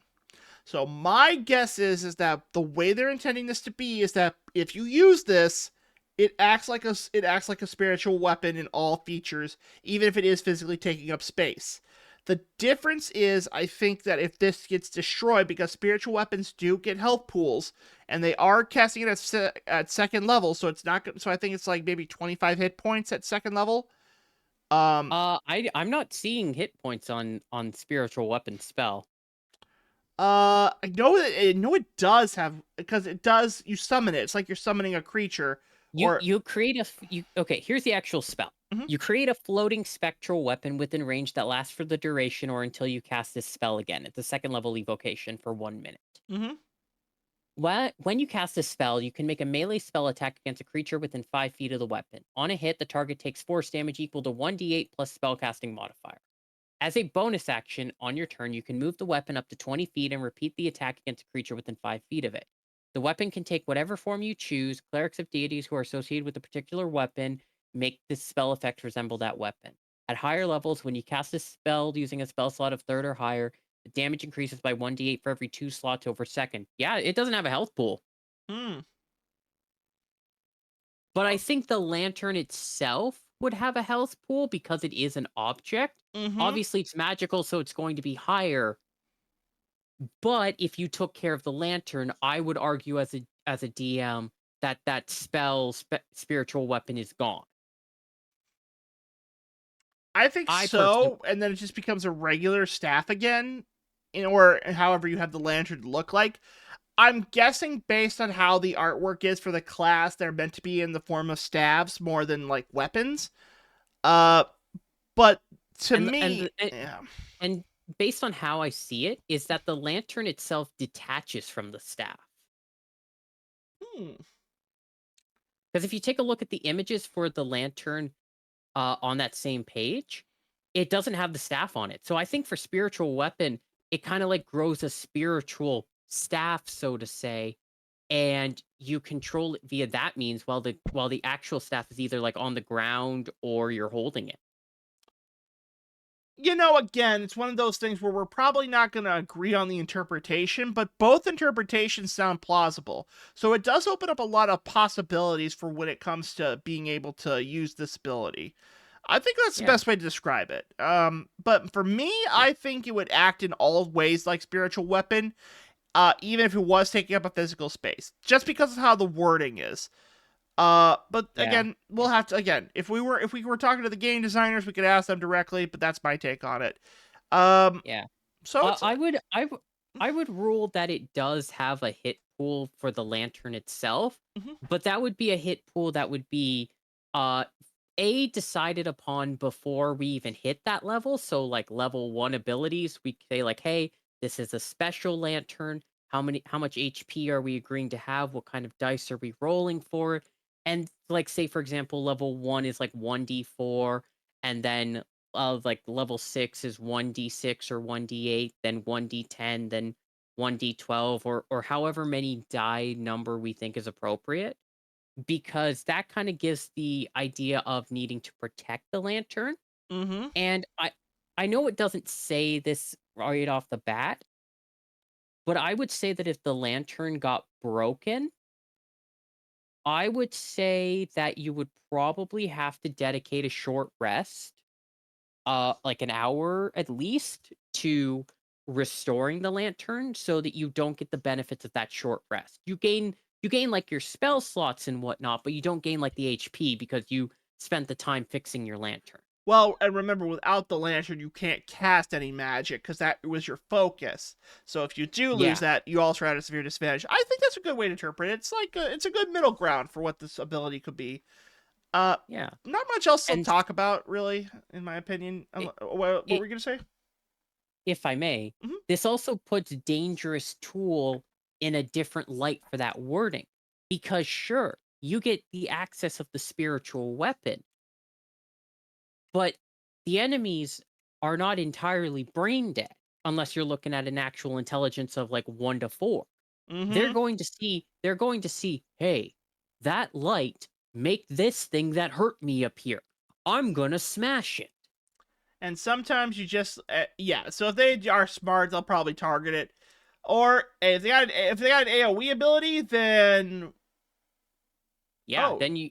So my guess is that the way they're intending this to be is that if you use this, it acts like a spiritual weapon in all features, even if it is physically taking up space. The difference is, I think that if this gets destroyed, because spiritual weapons do get health pools, and they are casting it at 2nd level, so it's not. So I think it's like maybe 25 hit points at 2nd level. I'm not seeing hit points on spiritual weapon spell. I know it does have, because it does. You summon it. It's like you're summoning a creature, or You create okay, here's the actual spell. mhm, You create a floating spectral weapon within range that lasts for the duration or until you cast this spell again. It's a 2nd level evocation for 1 minute. mhm. When you cast this spell, you can make a melee spell attack against a creature within 5 feet of the weapon. On a hit, the target takes force damage equal to 1d8 plus spellcasting modifier. As a bonus action, on your turn, you can move the weapon up to 20 feet and repeat the attack against a creature within 5 feet of it. The weapon can take whatever form you choose. Clerics of deities who are associated with a particular weapon make this spell effect resemble that weapon. At higher levels, when you cast a spell using a spell slot of 3rd or higher, the damage increases by 1d8 for every 2 slots over second. Yeah, it doesn't have a health pool. Hmm. But I think the lantern itself would have a health pool because it is an object. Mhm. Obviously, it's magical, so it's going to be higher. But if you took care of the lantern, I would argue as a DM that spiritual weapon is gone. I think I personally, so, and then it just becomes a regular staff again, or however you have the lantern look like. I'm guessing based on how the artwork is for the class, they're meant to be in the form of staves more than like weapons. Uh, but to and me, yeah. and based on how I see it, is that the lantern itself detaches from the staff. Hmm. Because if you take a look at the images for the lantern on that same page, it doesn't have the staff on it. So I think for spiritual weapon, it kind of like grows a spiritual staff, so to say, and you control it via that means, while the actual staff is either like on the ground or you're holding it. Again, it's one of those things where we're probably not going to agree on the interpretation, but both interpretations sound plausible. So it does open up a lot of possibilities for when it comes to being able to use this ability. I think that's the Yeah, best way to describe it. But for me, yeah, I think it would act in all ways like spiritual weapon, even if it was taking up a physical space, just because of how the wording is. But yeah, again, we'll have to again if we were talking to the game designers, we could ask them directly. But that's my take on it. Um, yeah. so it's I would rule that it does have a hit pool for the lantern itself, mhm. but that would be a hit pool that would be uh a decided upon before we even hit that level. So like level 1 abilities, we say like, "Hey, this is a special lantern. How much HP are we agreeing to have? What kind of dice are we rolling for it?" And like say for example, level 1 is like 1d4 and then like level 6 is 1d6 or 1d8, then 1d10, then 1d12 or however many die number we think is appropriate because that kind of gives the idea of needing to protect the lantern. Mm-hmm. And I know it doesn't say this right off the bat, but I would say that if the lantern got broken, I would say that you would probably have to dedicate a short rest, like an hour at least, to restoring the lantern so that you don't get the benefits of that short rest. You gain like your spell slots and whatnot, but you don't gain like the HP because you spent the time fixing your lantern. Well, and remember, without the lantern, you can't cast any magic because that was your focus. So if you do lose Yeah, that, you also are at a severe disadvantage. I think that's a good way to interpret it. It's like it's a good middle ground for what this ability could be. Uh, yeah. Not much else to And talk about, really, in my opinion. it, What it were you gonna say? if I may, Hmm. this also puts dangerous tool in a different light for that wording. Because sure, you get the access of the spiritual weapon, but the enemies are not entirely brain dead unless you're looking at an actual intelligence of like 1 to 4. Hmm. They're going to see, "Hey, that light make this thing that hurt me appear. I'm gonna smash it." And sometimes you just yeah. So if they are smart, they'll probably target it. Or if they got an AOE ability, then Yeah, oh. then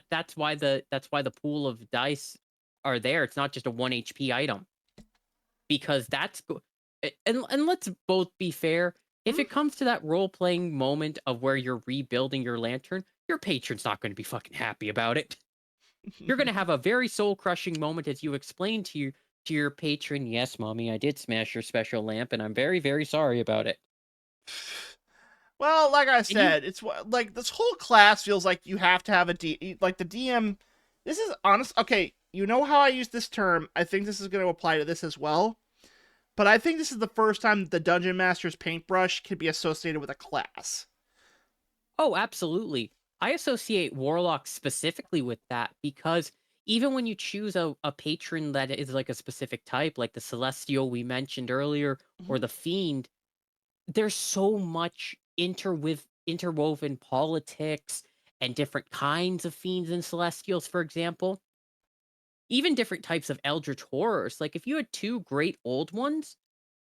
that's why the pool of dice are there. It's not just a 1 HP item because and let's both be fair. If Mhm. it comes to that role playing moment of where you're rebuilding your lantern, your patron's not going to be fucking happy about it. You're going to have a very soul crushing moment as you explain to your patron, "Yes, mommy, I did smash your special lamp, and I'm very very sorry about it." Well, like I And you said, it's like this whole class feels like you have to have like the DM. This is honest. Okay, you know how I use this term. I think this is going to apply to this as well. But I think this is the first time that the dungeon master's paintbrush can be associated with a class. Oh, absolutely. I associate Warlock specifically with that because even when you choose a patron that is like a specific type, like the Celestial we mentioned earlier, Mhm. or the Fiend, there's so much interwoven politics and different kinds of fiends and celestials, for example. Even different types of eldritch horrors. Like if you had two great old ones,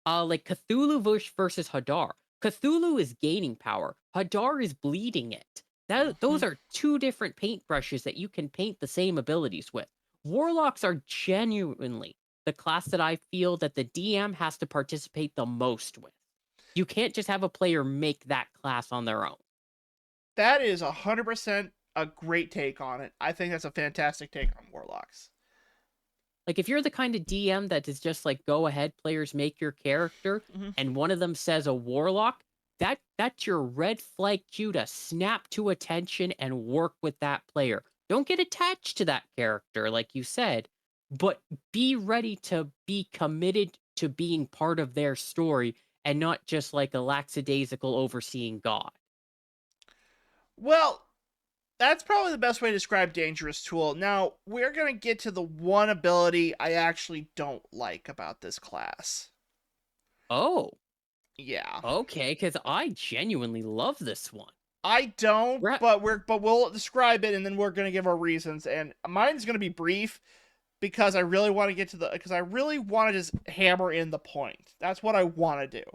like Cthulhu versus Hadar. Cthulhu is gaining power. Hadar is bleeding it. Those Mhm. are two different paintbrushes that you can paint the same abilities with. Warlocks are genuinely the class that I feel that the DM has to participate the most with. You can't just have a player make that class on their own. That is 100% a great take on it. I think that's a fantastic take on warlocks. Like if you're the kind of DM that is just like go ahead, players make your character, Mhm. and one of them says a warlock, that's your red flag cue to snap to attention and work with that player. Don't get attached to that character, like you said, but be ready to be committed to being part of their story and not just like a lackadaisical overseeing god. Well, that's probably the best way to describe dangerous tool. Now, we're going to get to the one ability I actually don't like about this class. Oh, Yeah. okay, because I genuinely love this one. I don't, Ra- but we'll describe it and then we're going to give our reasons and mine's going to be brief because I really want to get to the because I really want to just hammer in the point. That's what I want to do.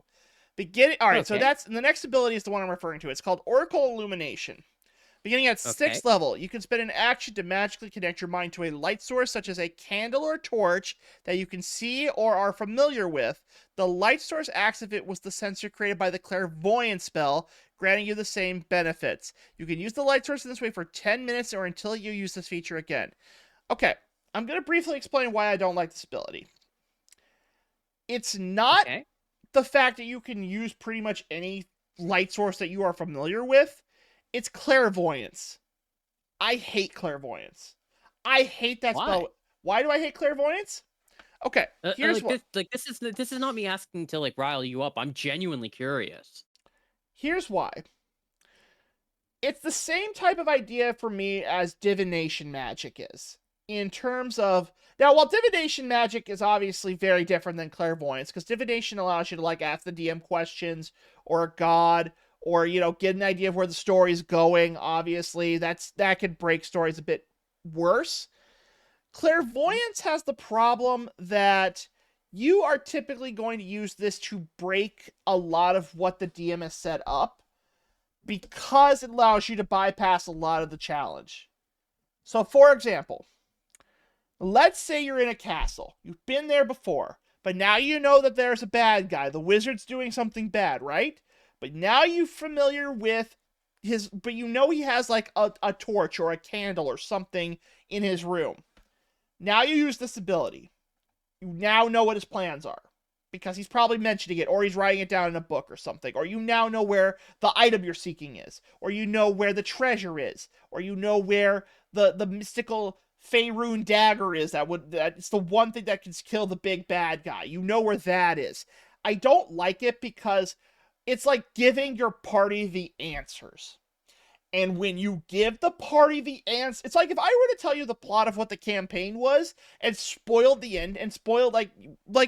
Beginning All right, so okay. that's the next ability is the one I'm referring to. It's called Oracle Illumination. Beginning at Okay. 6th level, you can spend an action to magically connect your mind to a light source, such as a candle or torch that you can see or are familiar with. The light source acts if it was the sensor created by the clairvoyant spell, granting you the same benefits. You can use the light source in this way for 10 minutes or until you use this feature again. Okay, I'm going to briefly explain why I don't like this ability. It's not Okay. the fact that you can use pretty much any light source that you are familiar with, it's clairvoyance. I hate clairvoyance. I hate that Why? spell. Why do I hate clairvoyance? Okay, here's Like what. this is not me asking to like rile you up. I'm genuinely curious. Here's why. It's the same type of idea for me as divination magic is. In terms of now, while divination magic is obviously very different than clairvoyance, because divination allows you to like ask the DM questions or a god, or get an idea of where the story's going. Obviously, that could break stories a bit worse. Clairvoyance has the problem that you are typically going to use this to break a lot of what the DM has set up because it allows you to bypass a lot of the challenge. So, for example, let's say you're in a castle. You've been there before, but now you know that there's a bad guy. The wizard's doing something bad, right? But now you're familiar with but you know he has like a torch or a candle or something in his room. Now you use this ability. You now know what his plans are because he's probably mentioning it or he's writing it down in a book or something, or you now know where the item you're seeking is, or you know where the treasure is, or you know where the mystical Faerun dagger is that's the one thing that can kill the big bad guy. You know where that is. I don't like it because it's like giving your party the answers. And when you give the party the answer, it's like if I were to tell you the plot of what the campaign was and spoiled the end and spoiled like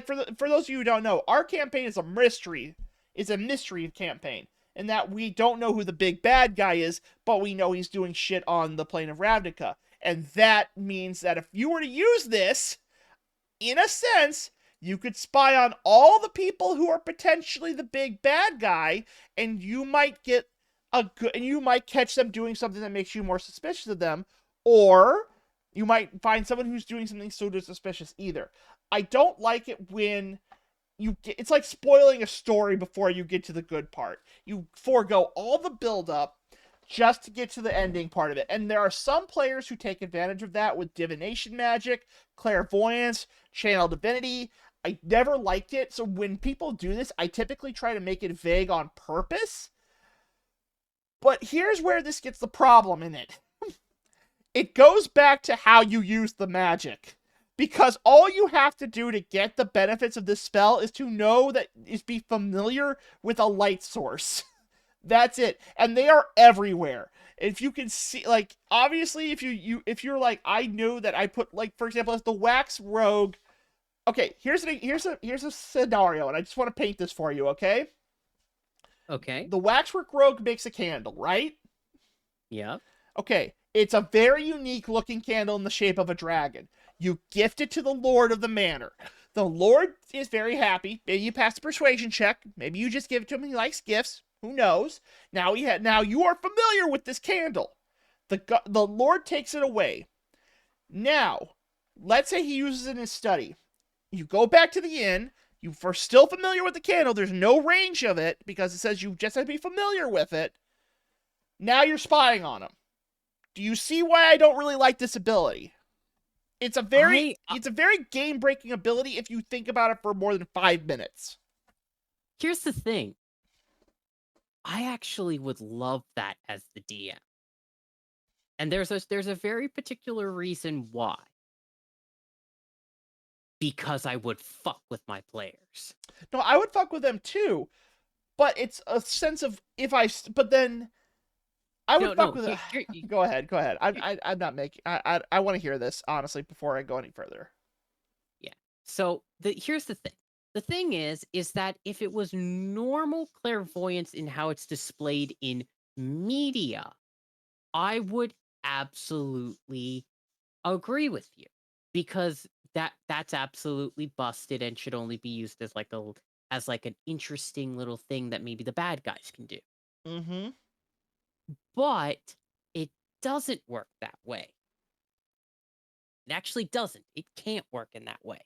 for those of you who don't know, our campaign is a mystery. It's a mystery campaign. And that we don't know who the big bad guy is, but we know he's doing shit on the plane of Ravnica. And that means that if you were to use this, in a sense, you could spy on all the people who are potentially the big bad guy, and you might get and you might catch them doing something that makes you more suspicious of them, or you might find someone who's doing something so suspicious either. I don't like it when it's like spoiling a story before you get to the good part. You forego all the build up just to get to the ending part of it. And there are some players who take advantage of that with divination magic, clairvoyance, channel divinity. I never liked it. So when people do this, I typically try to make it vague on purpose. But here's where this gets the problem in it. It goes back to how you use the magic. Because all you have to do to get the benefits of this spell is to know that is be familiar with a light source. That's it. And they are everywhere. If you can see, like, obviously if you're like, I know that I put, like, for example, as the wax rogue. Okay, here's a scenario, and I just want to paint this for you, okay? Okay. The waxwork rogue makes a candle, right? Yeah. Okay, it's a very unique looking candle in the shape of a dragon. You gift it to the lord of the manor. The lord is very happy. Maybe you pass the persuasion check. Maybe you just give it to him. He likes gifts. Who knows? Now you are familiar with this candle. The lord takes it away. Now, let's say he uses it in his study. You go back to the inn. You are still familiar with the candle. There's no range of it because it says you just have to be familiar with it. Now you're spying on him. Do you see why I don't really like this ability? It's a very I it's a very game-breaking ability if you think about it for more than 5 minutes. Here's the thing. I actually would love that as the DM. And there's a very particular reason why. Because I would fuck with my players. No, I would fuck with them too, but it's a sense of but then I would fuck No. with it. Here, Go ahead. here- I'm not making. I want to hear this honestly before I go any further. yeah. So here's the thing. The thing is that if it was normal clairvoyance in how it's displayed in media, I would absolutely agree with you because that's absolutely busted and should only be used as like an interesting little thing that maybe the bad guys can do. Mm-hmm. But it doesn't work that way. It actually doesn't. It can't work in that way.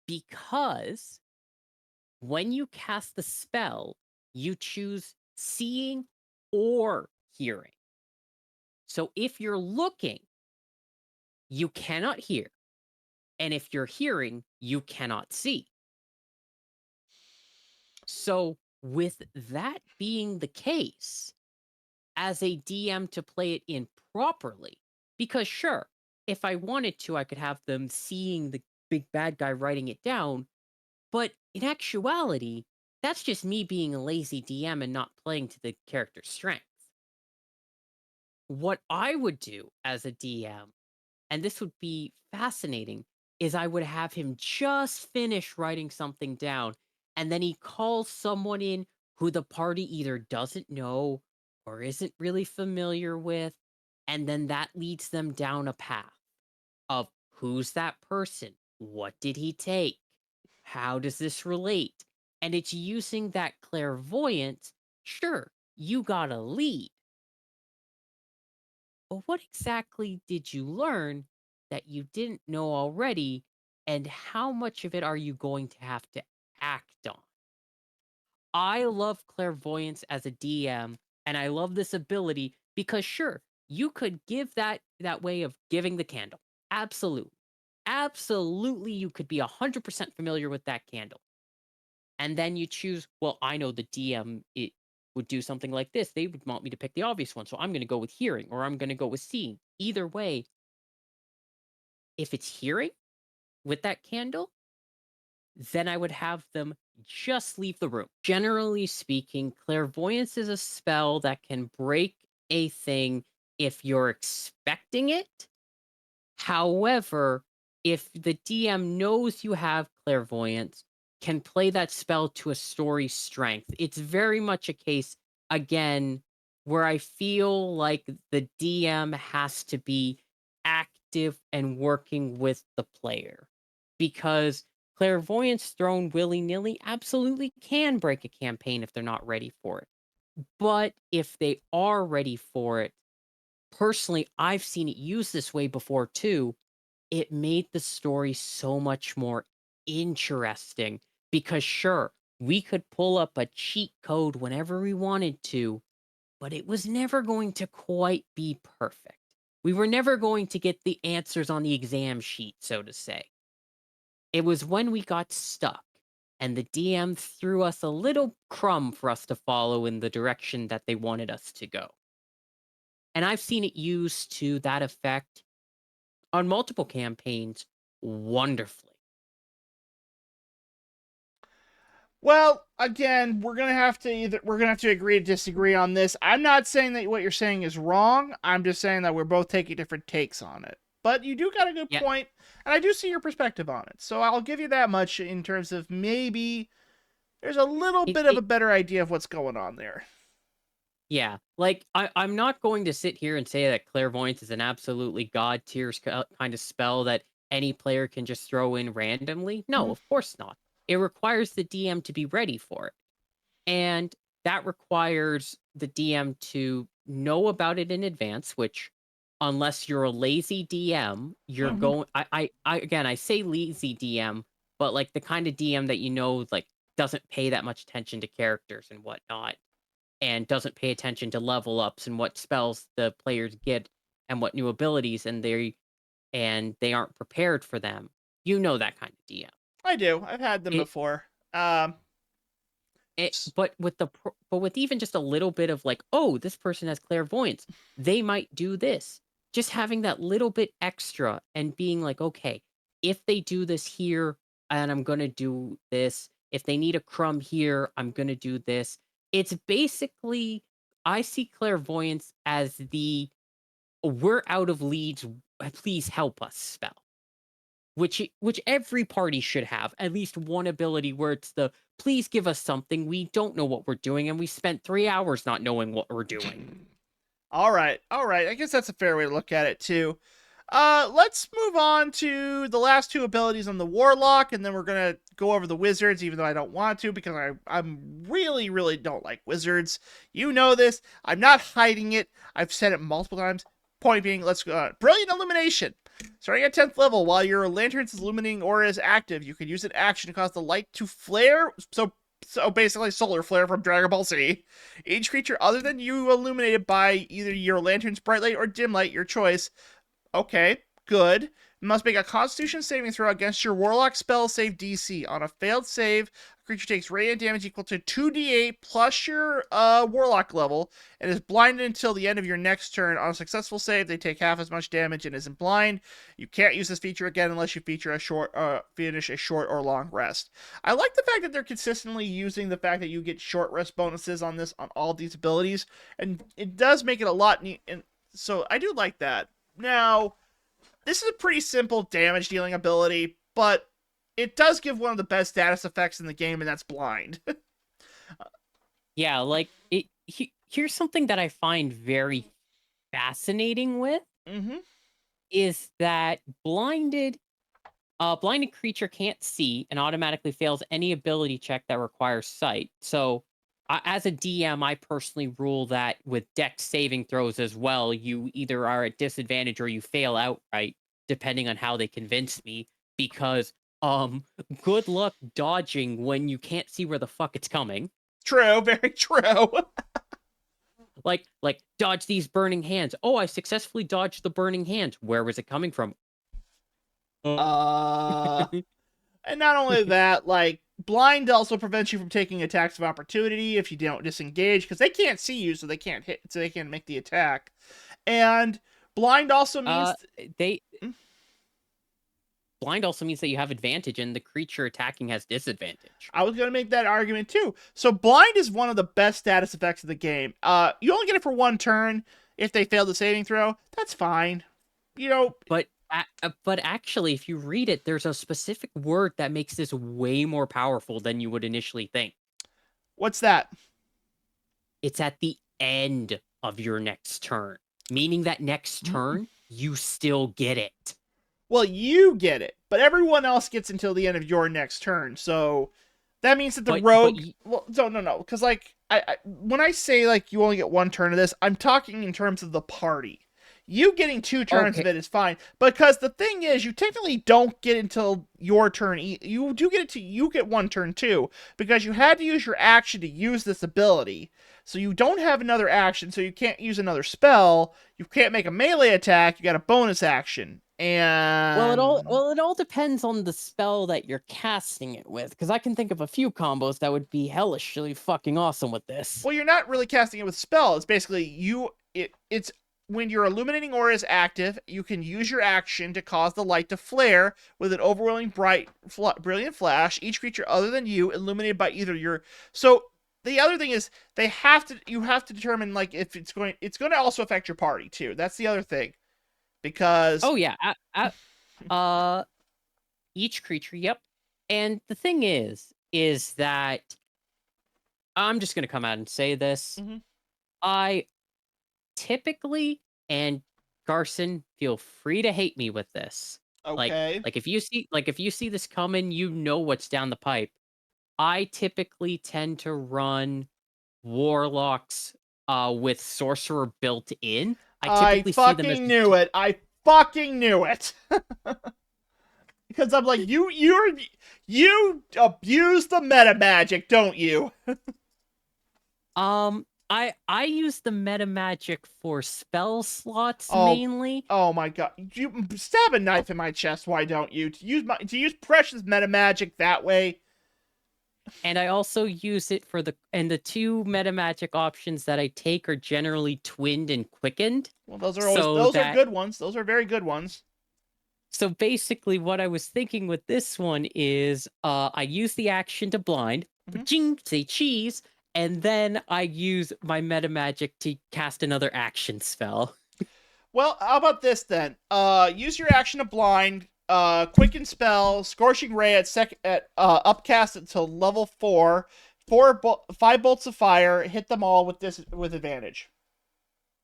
Because when you cast the spell, you choose seeing or hearing. So if you're looking, you cannot hear. And if you're hearing, you cannot see. So, with that being the case, as a DM to play it in properly, because sure, if I wanted to, I could have them seeing the big bad guy writing it down. But in actuality, that's just me being a lazy DM and not playing to the character's strength. What I would do as a DM, and this would be fascinating, is I would have him just finish writing something down, and then he calls someone in who the party either doesn't know or isn't really familiar with, and then that leads them down a path of who's that person? What did he take? How does this relate? And it's using that clairvoyance. Sure, you got a lead, but what exactly did you learn that you didn't know already? And how much of it are you going to have to act on? I love clairvoyance as a DM, and I love this ability because sure, you could give that way of giving the candle. Absolutely. Absolutely, you could be 100% familiar with that candle. And then you choose, well, I know the DM it would do something like this. They would want me to pick the obvious one, so I'm going to go with hearing or I'm going to go with seeing. Either way, if it's hearing with that candle, then I would have them just leave the room. Generally speaking, clairvoyance is a spell that can break a thing if you're expecting it. However, if the DM knows you have clairvoyance, can play that spell to a story strength. It's very much a case, again, where I feel like the DM has to be active and working with the player. Because clairvoyance thrown willy nilly absolutely can break a campaign if they're not ready for it. But if they are ready for it, personally, I've seen it used this way before too. It made the story so much more interesting because sure, we could pull up a cheat code whenever we wanted to, but it was never going to quite be perfect. We were never going to get the answers on the exam sheet, so to say. It was when we got stuck and the DM threw us a little crumb for us to follow in the direction that they wanted us to go. And I've seen it used to that effect on multiple campaigns wonderfully. Well, again, we're gonna have to agree to disagree on this. I'm not saying that what you're saying is wrong. I'm just saying that we're both taking different takes on it. But you do got a good Yeah, point, and I do see your perspective on it. So I'll give you that much in terms of maybe there's a little it, bit of a it better idea of what's going on there. yeah. Like I'm not going to sit here and say that clairvoyance is an absolutely god tier kind of spell that any player can just throw in randomly. No, Mhm. of course not. It requires the DM to be ready for it. And that requires the DM to know about it in advance, which unless you're a lazy DM, you're Mhm. going I again I say lazy DM, but like the kind of DM that like doesn't pay that much attention to characters and whatnot, and doesn't pay attention to level ups and what spells the players get and what new abilities and they aren't prepared for them. You know that kind of DM. I do. I've had them It before. But with even just a little bit of like, oh, this person has clairvoyance, they might do this. Just having that little bit extra and being like, okay, if they do this here, and I'm gonna do this. If they need a crumb here, I'm gonna do this. It's basically I see clairvoyance as the we're out of leads, please help us spell. Which every party should have at least one ability where it's the please give us something, we don't know what we're doing and we spent 3 hours not knowing what we're doing. all right, all right. I guess that's a fair way to look at it too. Let's move on to the last two abilities on the Warlock, and then we're gonna go over the Wizards, even though I don't want to, because I'm really don't like Wizards. You know this. I'm not hiding it. I've said it multiple times. Point being, let's go on. Brilliant Illumination. Starting at 10th level, while your lantern's illuminating aura is active, you can use an action to cause the light to flare. So basically, solar flare from Dragon Ball Z. Each creature other than you illuminated by either your lantern's bright light or dim light, your choice. Okay, good. Must make a Constitution saving throw against your Warlock spell save DC. On a failed save, a creature takes radiant damage equal to 2d8 plus your Warlock level and is blinded until the end of your next turn. On a successful save, they take half as much damage and isn't blind. You can't use this feature again unless you finish a short or long rest. I like the fact that they're consistently using the fact that you get short rest bonuses on all these abilities, and it does make it a lot neat. And so I do like that. Now, this is a pretty simple damage dealing ability, but it does give one of the best status effects in the game, and that's blind. Yeah, like here's something that I find very fascinating with Mm-hmm. is that blinded creature can't see and automatically fails any ability check that requires sight. So, as a DM, I personally rule that with dex saving throws as well, you either are at disadvantage or you fail outright, depending on how they convince me. Because, good luck dodging when you can't see where the fuck it's coming. True, very true. Like dodge these burning hands. Oh, I successfully dodged the burning hands. Where was it coming from? uh, and not only that, like, blind also prevents you from taking attacks of opportunity if you don't disengage, because they can't see you, so they can't hit, so they can't make the attack. And blind also means they blind also means that you have advantage and the creature attacking has disadvantage. I was going to make that argument too. So blind is one of the best status effects of the game. You only get it for one turn. If they fail the saving throw, that's fine. You know, But actually, if you read it, there's a specific word that makes this way more powerful than you would initially think. what's that? It's at the end of your next turn, meaning that next turn you still get it. Well, you get it, but everyone else gets until the end of your next turn. So that means that the rogue. Well, no, because like when I say like you only get one turn of this, I'm talking in terms of the party. You getting two turns of it is fine, because the thing is, you technically don't get until your turn. You do get it to you get one turn too, because you had to use your action to use this ability. So you don't have another action, so you can't use another spell. You can't make a melee attack. You got a bonus action, and it all depends on the spell that you're casting it with, because I can think of a few combos that would be hellishly fucking awesome with this. Well, you're not really casting it with spell. It's basically it's when your illuminating aura is active, you can use your action to cause the light to flare with an overwhelming brilliant flash. Each creature other than you illuminated by either your. So the other thing is you have to determine like if it's going to also affect your party too. That's the other thing, because each creature, yep. And the thing is that I'm just gonna come out and say this. Mhm. I typically, and Garson, feel free to hate me with this. Okay. Like if you see this coming, you know what's down the pipe. I typically tend to run warlocks with sorcerer built in. I typically see them as knew it. I fucking knew it. Because I'm like, you abuse the meta magic, don't you? I use the meta magic for spell slots mainly. Oh my god! You stab a knife in my chest. Why don't you to use precious meta magic that way? And I also use it for the two meta magic options that I take are generally twinned and quickened. Well, those are good ones. Those are very good ones. So basically, what I was thinking with this one is, I use the action to blind, say cheese, and then I use my meta magic to cast another action spell. Well, how about this then? Use your action to blind, quicken spell, scorching ray at upcast until level 4, 5 bolts of fire, hit them all with advantage.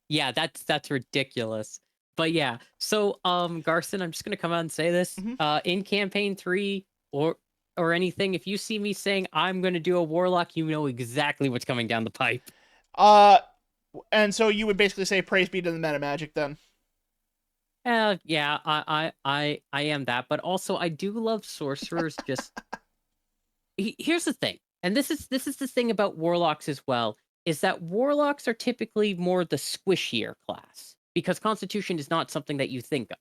Yeah, that's ridiculous. But yeah, so Garson, I'm just gonna come out and say this. Hmm. In campaign 3 or anything, if you see me saying I'm gonna do a warlock, you know exactly what's coming down the pipe. Uh, and so you would basically say praise be to the meta magic then. Yeah, I am that, but also I do love sorcerers. Just here's the thing, and this is the thing about warlocks as well, is that warlocks are typically more the squishier class because Constitution is not something that you think of.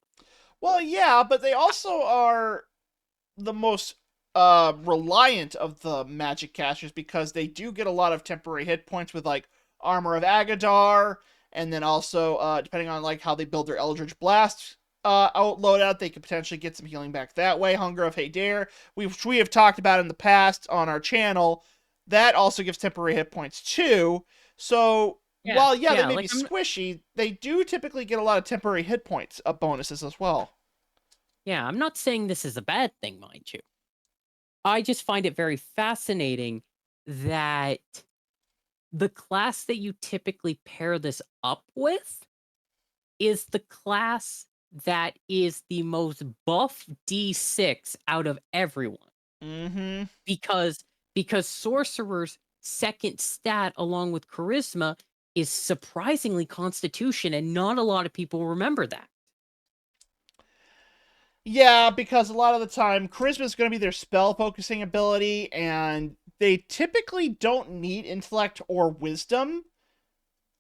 Well, yeah, but they also are the most reliant of the magic casters because they do get a lot of temporary hit points with like Armor of Agadar, and then also depending on like how they build their Eldritch Blast out loadout, they could potentially get some healing back that way. Hunger of Hadir, we have talked about in the past on our channel, that also gives temporary hit points too. So Yeah, while yeah they yeah, may like be squishy, they do typically get a lot of temporary hit points bonuses as well. I'm not saying this is a bad thing, mind you. I just find it very fascinating that the class that you typically pair this up with is the class that is the most buff D6 out of everyone. Mm-hmm. Because sorcerer's second stat along with charisma is surprisingly constitution, and not a lot of people remember that. Yeah, because a lot of the time, charisma is going to be their spell focusing ability, and they typically don't need intellect or wisdom.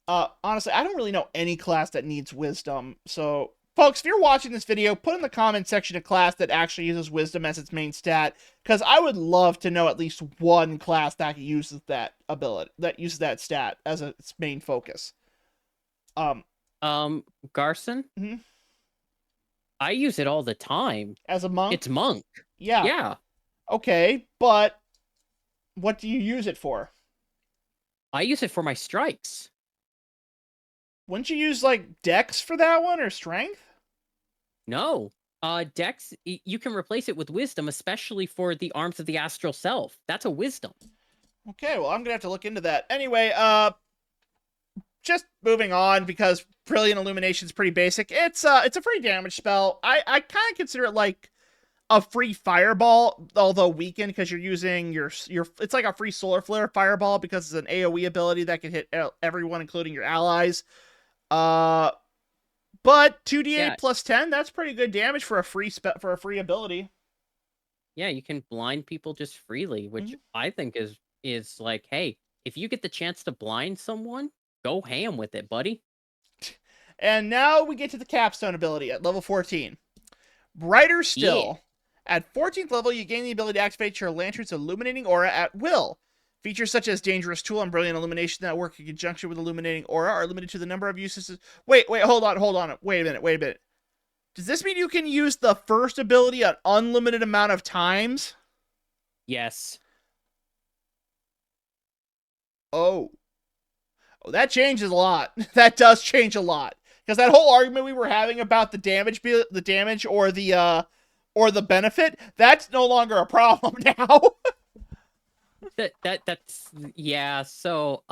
Honestly, I don't really know any class that needs wisdom. So, folks, if you're watching this video, put in the comment section a class that actually uses wisdom as its main stat, because I would love to know at least one class that uses that ability, that uses that stat as its main focus. Um, Garson, mhm. I use it all the time. As a monk, It's monk. yeah, Yeah, okay, but what do you use it for? I use it for my strikes. Wouldn't you use like Dex for that one or Strength? No. Dex, you can replace it with wisdom, especially for the arms of the astral self. That's a wisdom. Okay, well I'm gonna have to look into that. Anyway, just moving on because Brilliant Illumination is pretty basic. It's a free damage spell. I kind of consider it like a free fireball, although weakened because you're using your. It's like a free solar flare fireball because it's an AOE ability that can hit everyone, including your allies. Uh, but 2d8 Yeah, plus 10, that's pretty good damage for a for a free ability. yeah, you can blind people just freely, which Mhm. I think is like, hey, if you get the chance to blind someone, go ham with it, buddy. And now we get to the capstone ability at level 14. Brighter Yeah. Still. At 14th level, you gain the ability to activate your lantern's illuminating aura at will. Features such as Dangerous Tool and Brilliant Illumination that work in conjunction with Illuminating Aura are limited to the number of uses. Wait, hold on. Wait a minute. Does this mean you can use the first ability an unlimited amount of times? Yes. Oh. Oh, that changes a lot. That does change a lot. Because that whole argument we were having about the damage or the benefit, that's no longer a problem now. That's yeah, so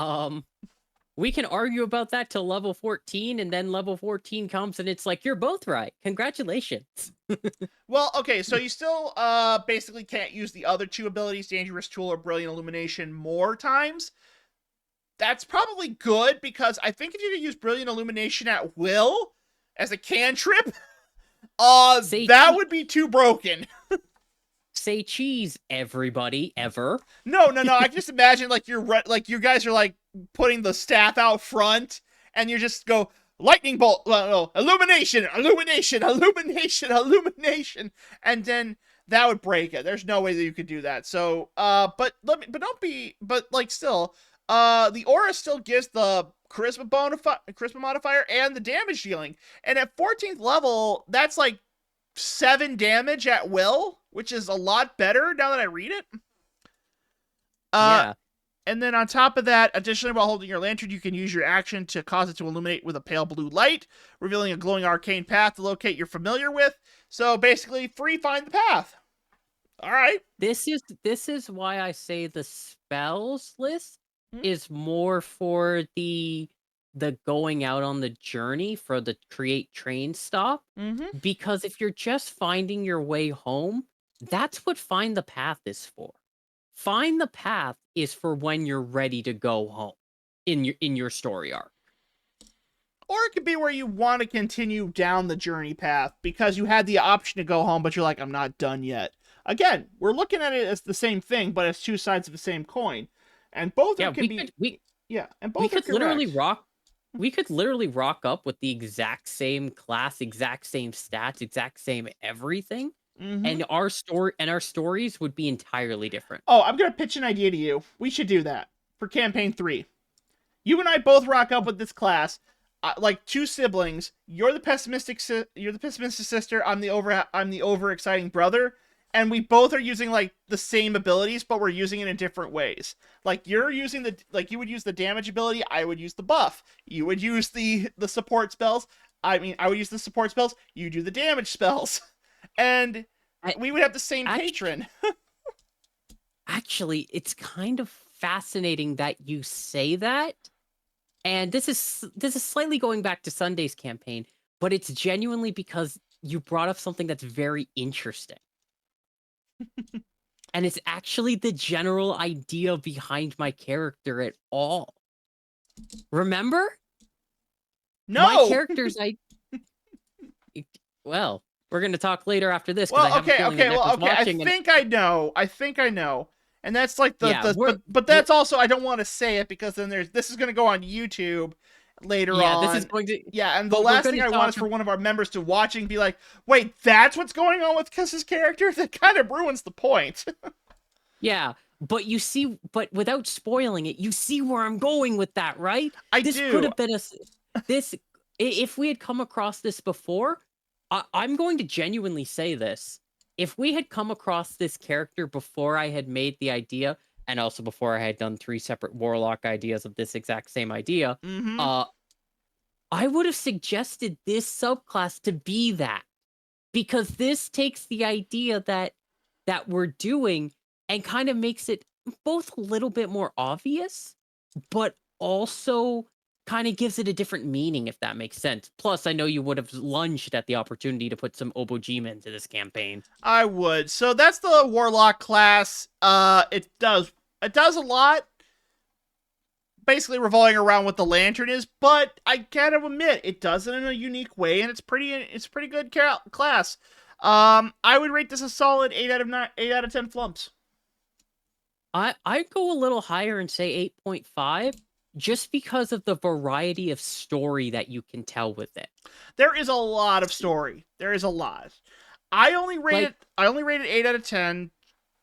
we can argue about that till level 14, and then level 14 comes and it's like you're both right. Congratulations. Well, okay, so you still basically can't use the other two abilities, Dangerous Tool or Brilliant Illumination, more times. That's probably good because I think if you could use Brilliant Illumination at will as a cantrip, Say that would be too broken. say cheese, everybody, ever. No. I can just imagine like like you guys are like putting the staff out front, and you just go lightning bolt, no, illumination, and then that would break it. There's no way that you could do that. So, but don't be, but like still, the aura still gives the charisma modifier and the damage dealing, and at 14th level, that's like 7 damage at will, which is a lot better now that I read it. Uh, Yeah. and then on top of that, additionally, while holding your lantern, you can use your action to cause it to illuminate with a pale blue light, revealing a glowing arcane path to locate you're familiar with. So basically, free find the path. All right. This is why I say the spells list Hmm? is more for the the going out on the journey for the create train stop, Mm-hmm. because if you're just finding your way home, that's what find the path is for. Find the path is for when you're ready to go home in your story arc. Or it could be where you want to continue down the journey path because you had the option to go home, but you're like, I'm not done yet. Again, we're looking at it as the same thing, but it's two sides of the same coin. And both Yeah, can be... Yeah, and both we are could correct. literally rock up with the exact same class, exact same stats, exact same everything, Mm-hmm. and our stories would be entirely different. Oh, I'm going to pitch an idea to you. We should do that for campaign 3. You and I both rock up with this class, like two siblings. You're the pessimistic sister. I'm the overexciting brother, and we both are using like the same abilities, but we're using it in different ways. Like you're using you would use the damage ability. I would use the buff. You would use the support spells. I would use the support spells. You do the damage spells, and we would have the same patron. Actually, it's kind of fascinating that you say that. And this is slightly going back to Sunday's campaign, but it's genuinely because you brought up something that's very interesting. And it's actually the general idea behind my character at all. Remember? No! My character's well, we're going to talk later after this. Well, I think I know. And that's like but that's also, I don't want to say it because then this is going to go on YouTube later on. Yeah, this is going to... Yeah, and the last thing I want is for one of our members to watch and be like, wait, that's what's going on with Kiss's character? That kind of ruins the point. Yeah, but you see, but without spoiling it, you see where I'm going with that, right? This could have been if we had come across this before, I'm going to genuinely say this. If we had come across this character before I had made the idea, and also before I had done 3 separate Warlock ideas of this exact same idea, I would have suggested this subclass to be that. Because this takes the idea that we're doing and kind of makes it both a little bit more obvious, but also kind of gives it a different meaning, if that makes sense. Plus, I know you would have lunged at the opportunity to put some Obojima into this campaign. I would. So that's the Warlock class. It does a lot, basically revolving around what the lantern is, but I gotta admit, it does it in a unique way, and it's pretty good class. I would rate this a solid 8 out of 10 flumps. I'd go a little higher and say 8.5. Just because of the variety of story that you can tell with it. There is a lot of story. There is a lot. I only rated 8 out of 10.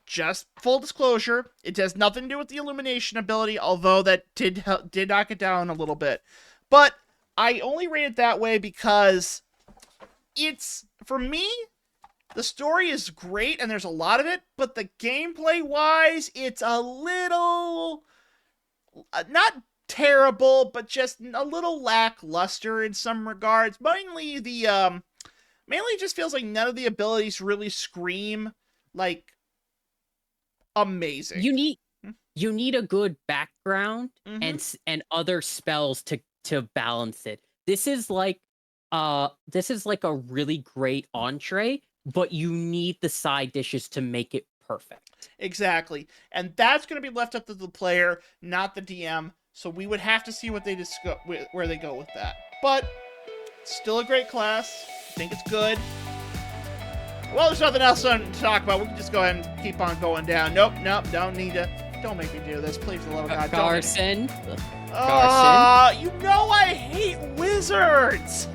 Just full disclosure, it has nothing to do with the illumination ability, although that did knock it down a little bit. But I only rate it that way because it's, for me, the story is great and there's a lot of it, but the gameplay-wise, it's a little... not terrible, but just a little lackluster in some regards. Mainly just feels like none of the abilities really scream like amazing. You need a good background and other spells to balance it. This is like a really great entree, but you need the side dishes to make it perfect. Exactly. And that's going to be left up to the player, not the DM. So we would have to see what they where they go with that. But still a great class. I think it's good. Well, there's nothing else to talk about. We can just go ahead and keep on going down. Nope, don't need to. Don't make me do this. Please, for the love of God. Carson. You know I hate wizards.